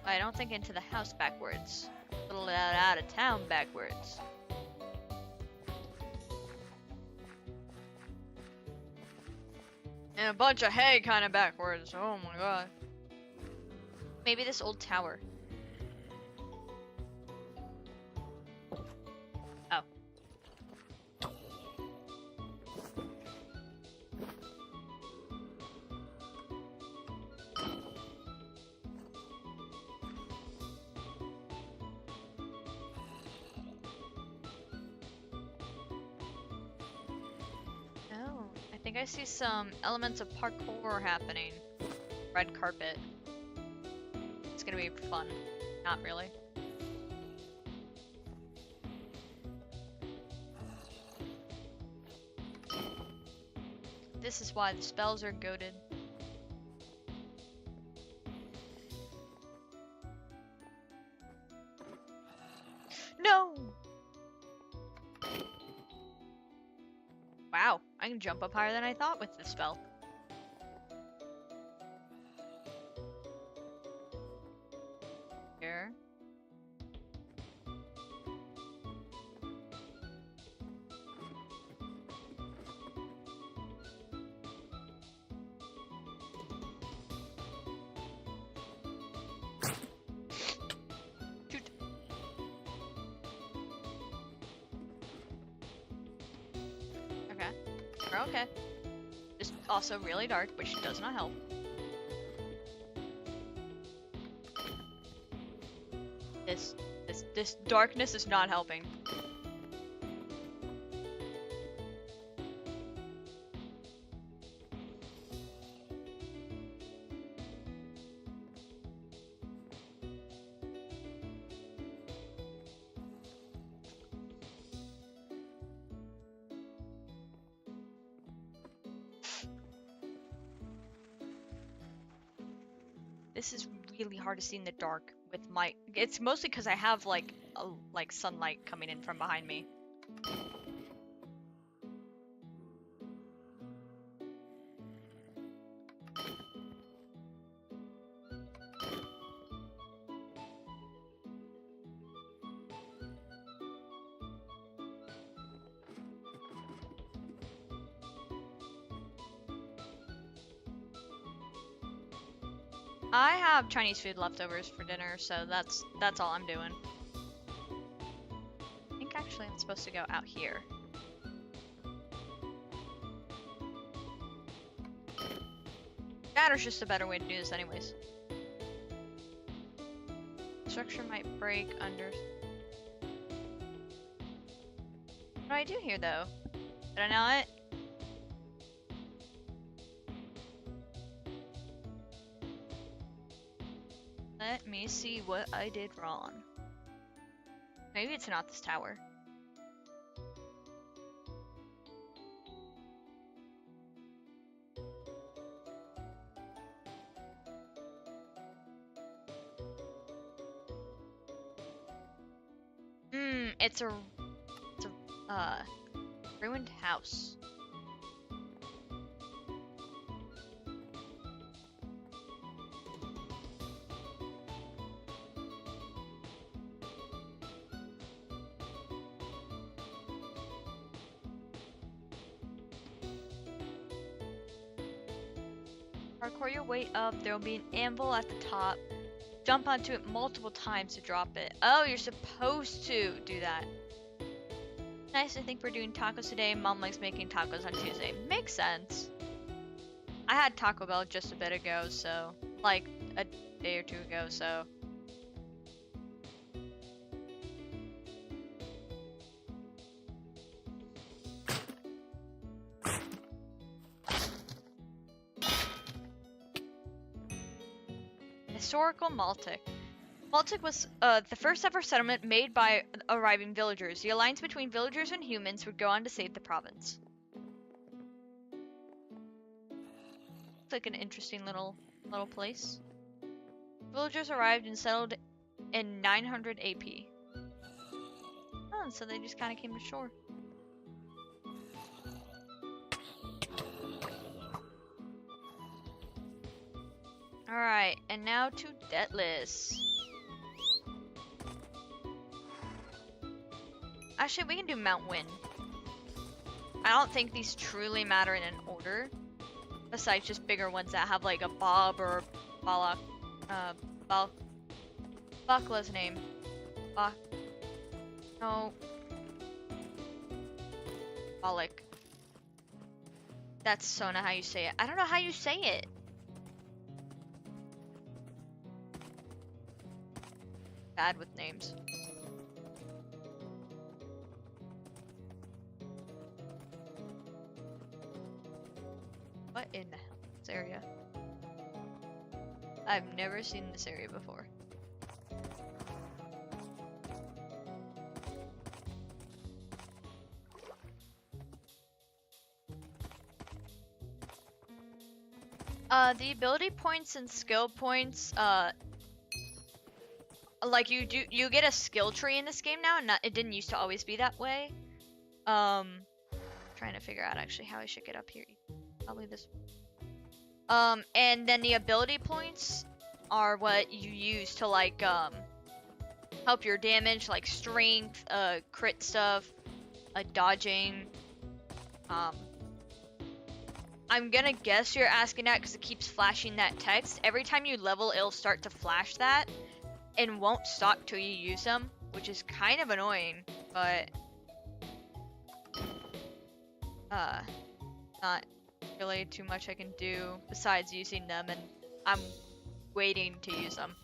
I don't think into the house backwards. A little out of town backwards. And a bunch of hay kind of backwards. Oh my god. Maybe this old tower. Oh. I think I see some elements of parkour happening. Red carpet. It's gonna be fun. Not really. This is why the spells are goated. No! Wow, I can jump up higher than I thought with this spell. Here. Shoot. Okay. We're okay. Just also really dark, which does not help. This darkness is not helping. This is really hard to see in the dark with my. It's mostly because I have like sunlight coming in from behind me. I have Chinese food leftovers for dinner, so that's all I'm doing. I think actually I'm supposed to go out here. That is just a better way to do this anyways. Structure might break under... What do I do here though? Did I know it? Let me see what I did wrong. Maybe it's not this tower. It's a ruined house. Parkour your way up. There will be an anvil at the top. Jump onto it multiple times to drop it. Oh, you're supposed to do that. Nice, I think we're doing tacos today. Mom likes making tacos on Tuesday. Makes sense. I had Taco Bell just a bit ago, so... like, a day or two ago, so... Historical Maltic. Maltic was the first ever settlement made by arriving villagers. The alliance between villagers and humans would go on to save the province. It's like an interesting little place. Villagers arrived and settled in 900 AP. Oh, so they just kind of came to shore. Alright, and now to Deathless. Actually, we can do Mount Wynn. I don't think these truly matter in an order. Besides just bigger ones that have like a Bob or Balak. Bakla's name. No. Balak. That's so not how you say it. I don't know how you say it. Bad with names. What in the hell is this area? I've never seen this area before. The ability points and skill points, like you get a skill tree in this game now, and it didn't used to always be that way. Trying to figure out actually how I should get up here. Probably this. And then the ability points are what you use to like help your damage, like strength, crit stuff, dodging. I'm gonna guess you're asking that because it keeps flashing that text. Every time you level, it'll start to flash that and won't stop till you use them, which is kind of annoying, but not really too much I can do besides using them, and I'm waiting to use them.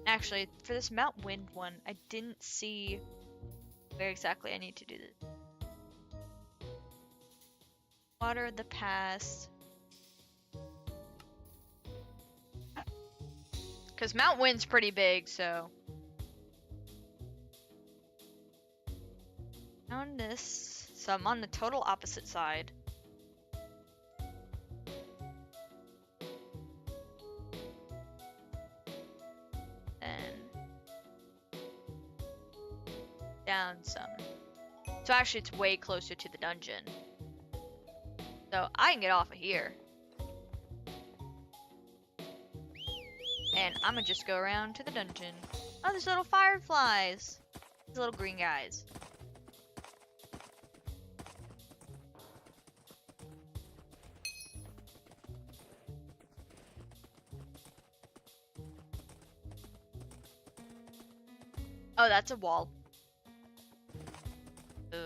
Actually, for this Mount Wynn one, I didn't see where exactly I need to do this. Water of the past. Because Mount Wynn's pretty big, so. On this. So I'm on the total opposite side. down some. So actually it's way closer to the dungeon. So I can get off of here. And I'm gonna just go around to the dungeon. Oh, there's little fireflies. These little green guys. Oh, that's a wall. Oh.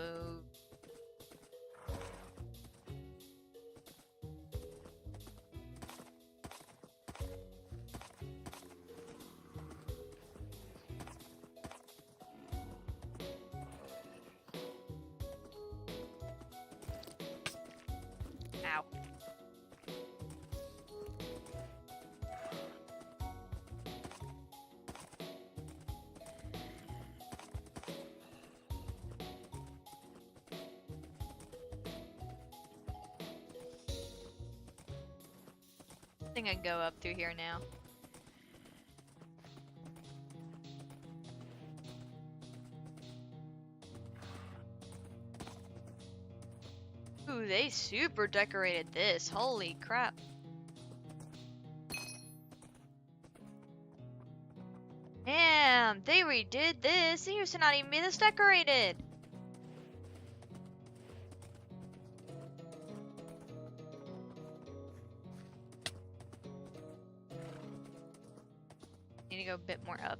Ow. I think I can go up through here now. Ooh, they super decorated this. Holy crap. Damn, they redid this. It used to not even be this decorated. Need to go a bit more up.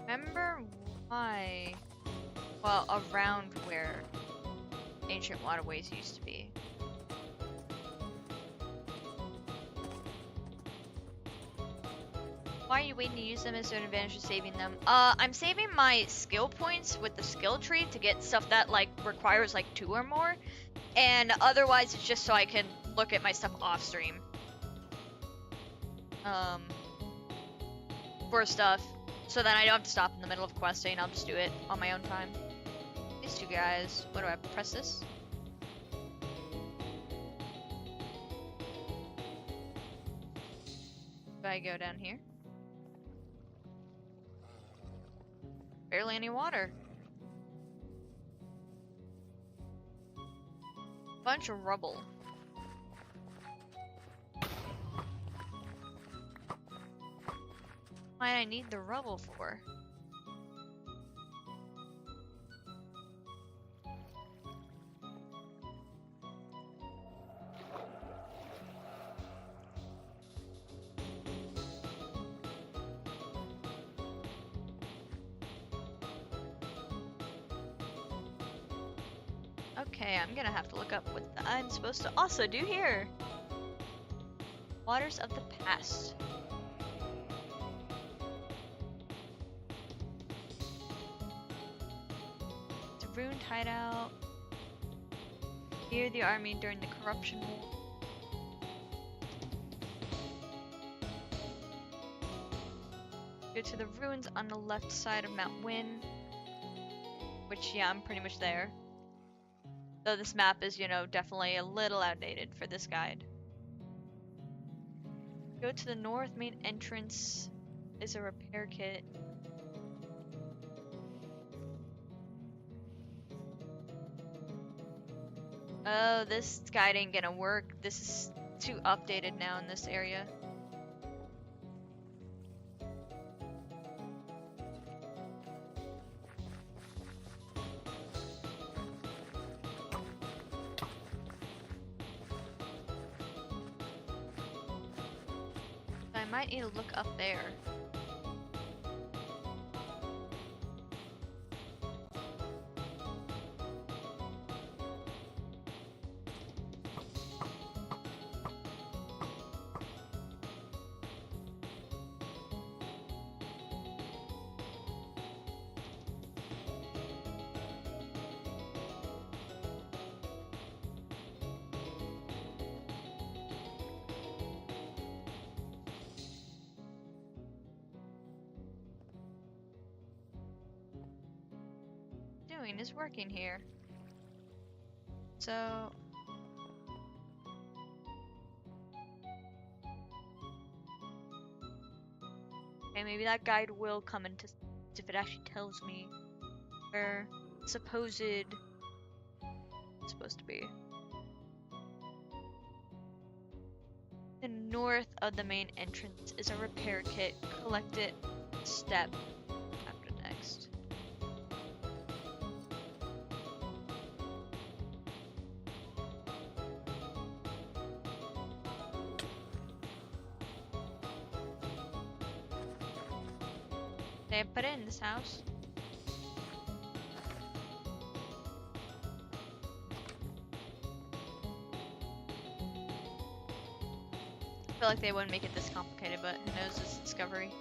Remember why? Well, around where ancient waterways used to be. Why are you waiting to use them? Is there an advantage of saving them? I'm saving my skill points with the skill tree to get stuff that like requires like 2 or more, and otherwise it's just so I can look at my stuff off stream. For stuff, so that I don't have to stop in the middle of questing. I'll just do it on my own time. These two guys. What do I press this? Do I go down here? Barely any water. Bunch of rubble. What I need the rubble for? Okay, I'm gonna have to look up what I'm supposed to also do here. Waters of the Past. It's a ruined hideout. Here the army during the corruption war. Go to the ruins on the left side of Mount Wynn. Which, yeah, I'm pretty much there. Though this map is, you know, definitely a little outdated for this guide. Go to the north main entrance is a repair kit. Oh, this guide ain't gonna work. This is too updated now in this area. I might need to look up there. doing is working here. So... okay, maybe that guide will come into if it actually tells me where supposed it's supposed to be. The north of the main entrance is a repair kit. Collect it step after next. They put it in this house. I feel like they wouldn't make it this complicated, but who knows, this discovery.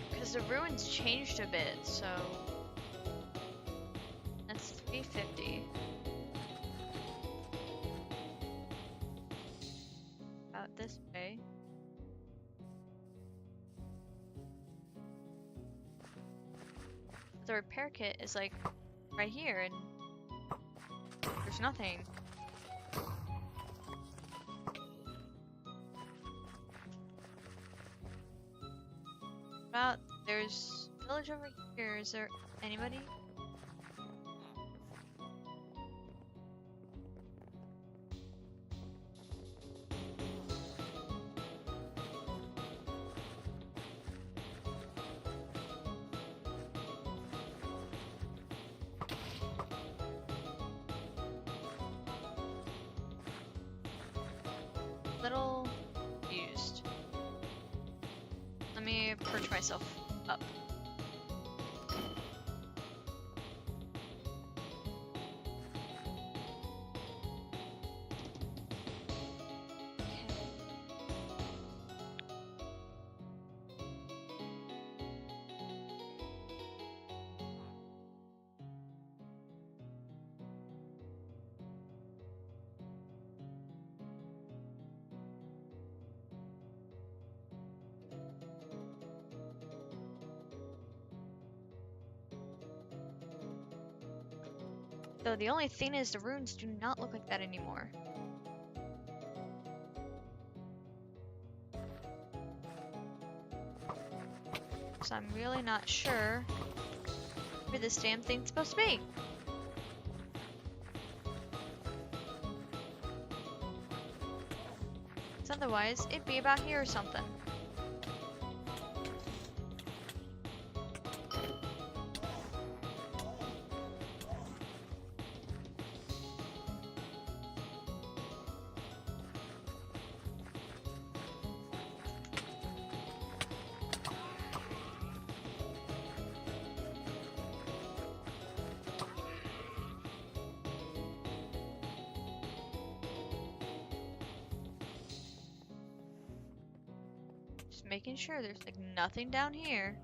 Because the ruins changed a bit, so that's 350. About this way. The repair kit is like right here, and there's nothing. About there's a village over here. Is there anybody? Little used. Let me perch myself up. Though the only thing is the runes do not look like that anymore. So I'm really not sure where this damn thing's supposed to be. 'Cause otherwise, it'd be about here or something. Just making sure there's like nothing down here.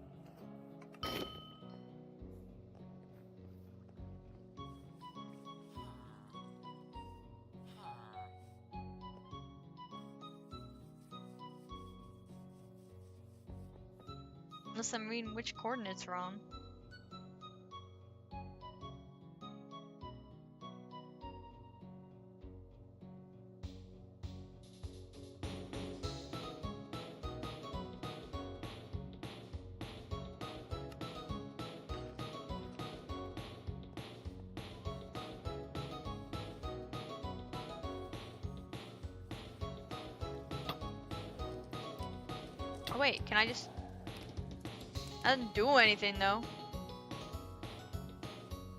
Unless I'm reading which coordinates wrong. Oh wait, can I just... I didn't do anything though.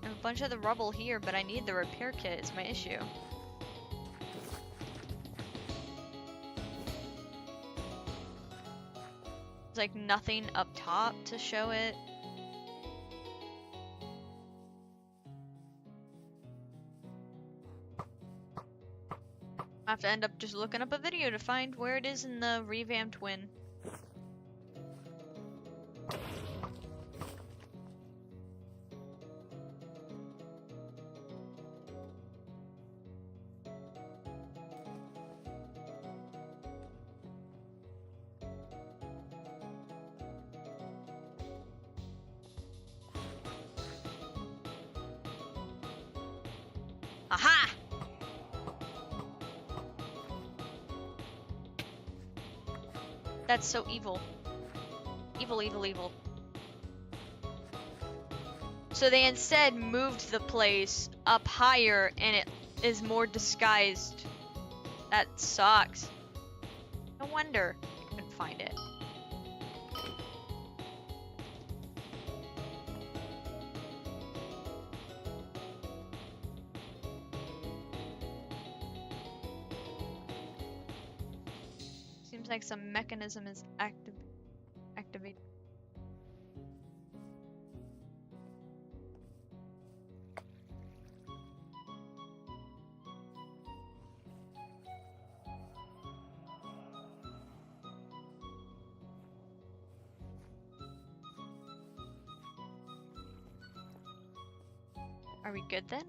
I have a bunch of the rubble here, but I need the repair kit, is my issue. There's like nothing up top to show it. I have to end up just looking up a video to find where it is in the revamped Wynn. Aha! That's so evil. Evil, evil, evil. So they instead moved the place up higher and it is more disguised. That sucks. No wonder I couldn't find it. Seems like some mechanism is activated. Are we good then?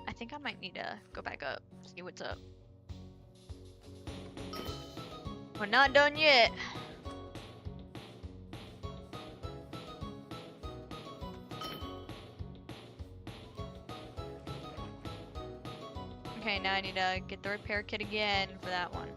I think I might need to go back up, see what's up. We're not done yet. Okay, now I need to get the repair kit again for that one.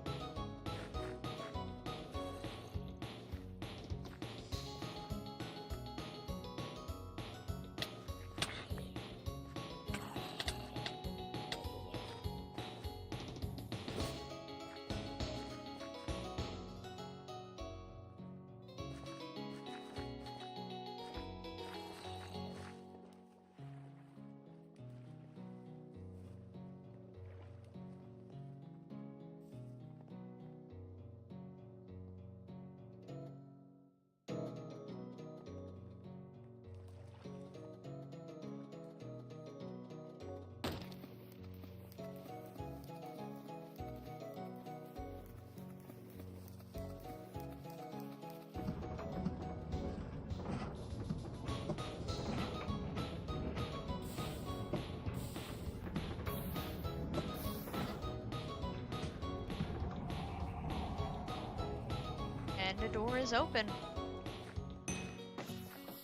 And the door is open.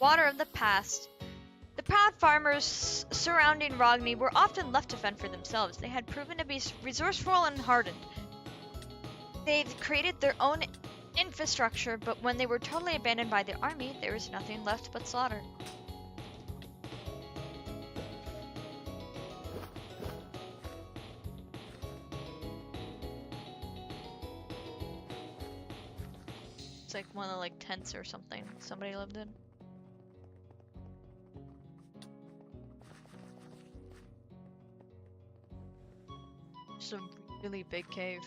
Water of the past. The proud farmers surrounding Rogni were often left to fend for themselves. They had proven to be resourceful and hardened. They've created their own infrastructure, but when they were totally abandoned by the army, there was nothing left but slaughter. It's like one of the tents or something somebody lived in. It's a really big cave.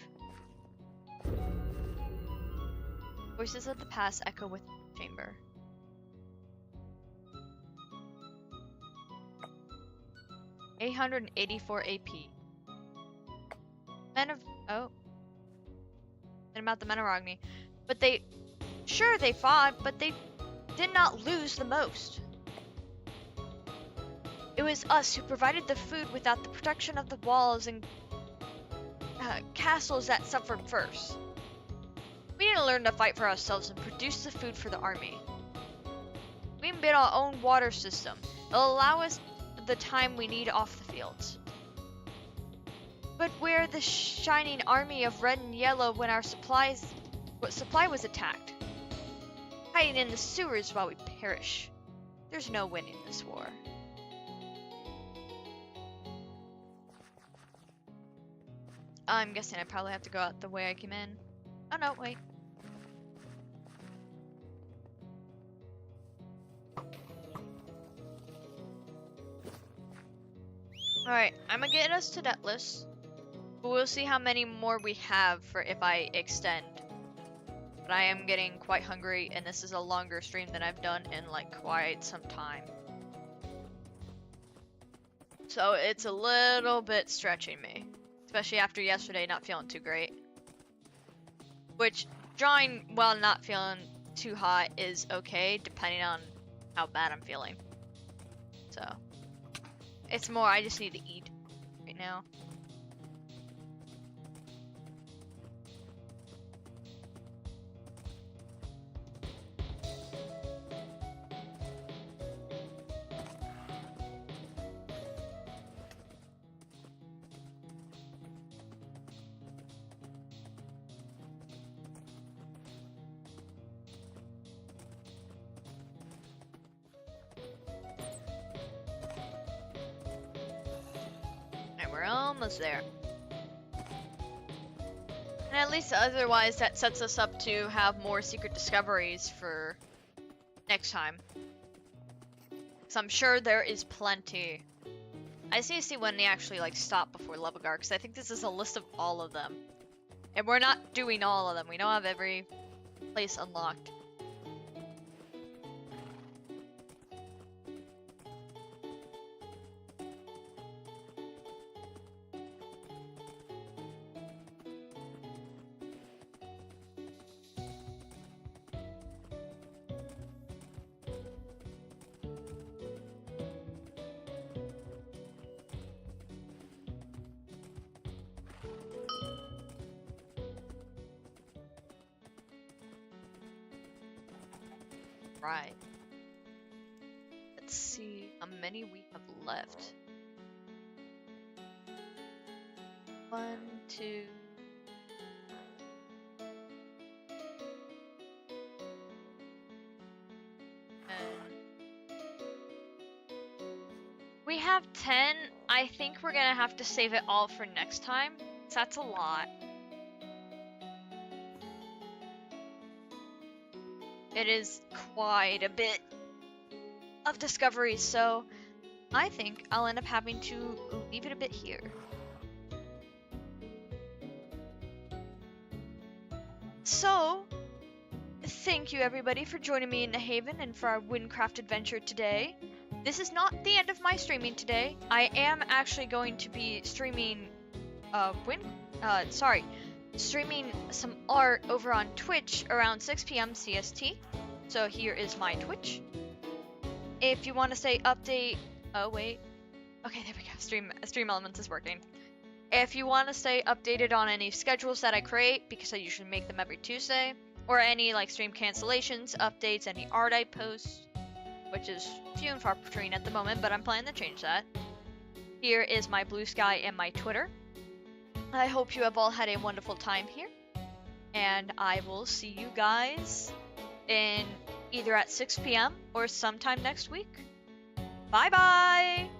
Voices of the past echo within the chamber. $884 AP. Men of and about the men of Rogni. But they fought, but they did not lose the most. It was us who provided the food without the protection of the walls and castles that suffered first. We need to learn to fight for ourselves and produce the food for the army. We can build our own water system. It'll allow us the time we need off the fields. But where the shining army of red and yellow when our supply was attacked? Hiding in the sewers while we perish. There's no winning this war. I'm guessing I probably have to go out the way I came in. Oh no, wait. Alright, I'm gonna get us to that list. But we'll see how many more we have for if I extend. But I am getting quite hungry, and this is a longer stream than I've done in like quite some time. So it's a little bit stretching me. Especially after yesterday not feeling too great. Which, drawing while not feeling too hot is okay, depending on how bad I'm feeling. So, it's more I just need to eat right now. We're almost there. And at least otherwise that sets us up to have more secret discoveries for next time. Because I'm sure there is plenty. I just need to see when they actually like stop before Levelgar, because I think this is a list of all of them. And we're not doing all of them. We don't have every place unlocked. Right. Let's see how many we have left. 1, 2. We have 10. I think we're gonna have to save it all for next time. So that's a lot. It is quite a bit of discoveries, so I think I'll end up having to leave it a bit here. So, thank you everybody for joining me in the Haven and for our Wynncraft adventure today. This is not the end of my streaming today. I am actually going to be streaming streaming some art over on Twitch around 6 p.m. CST. So here is my Twitch. If you want to stay update, oh wait, okay, there we go. Stream Elements is working. If you want to stay updated on any schedules that I create, because I usually make them every Tuesday, or any like stream cancellations, updates, any art I post, which is few and far between at the moment, but I'm planning to change that. Here is my Blue Sky and my Twitter. I hope you have all had a wonderful time here, and I will see you guys in either at 6 p.m. or sometime next week. Bye bye!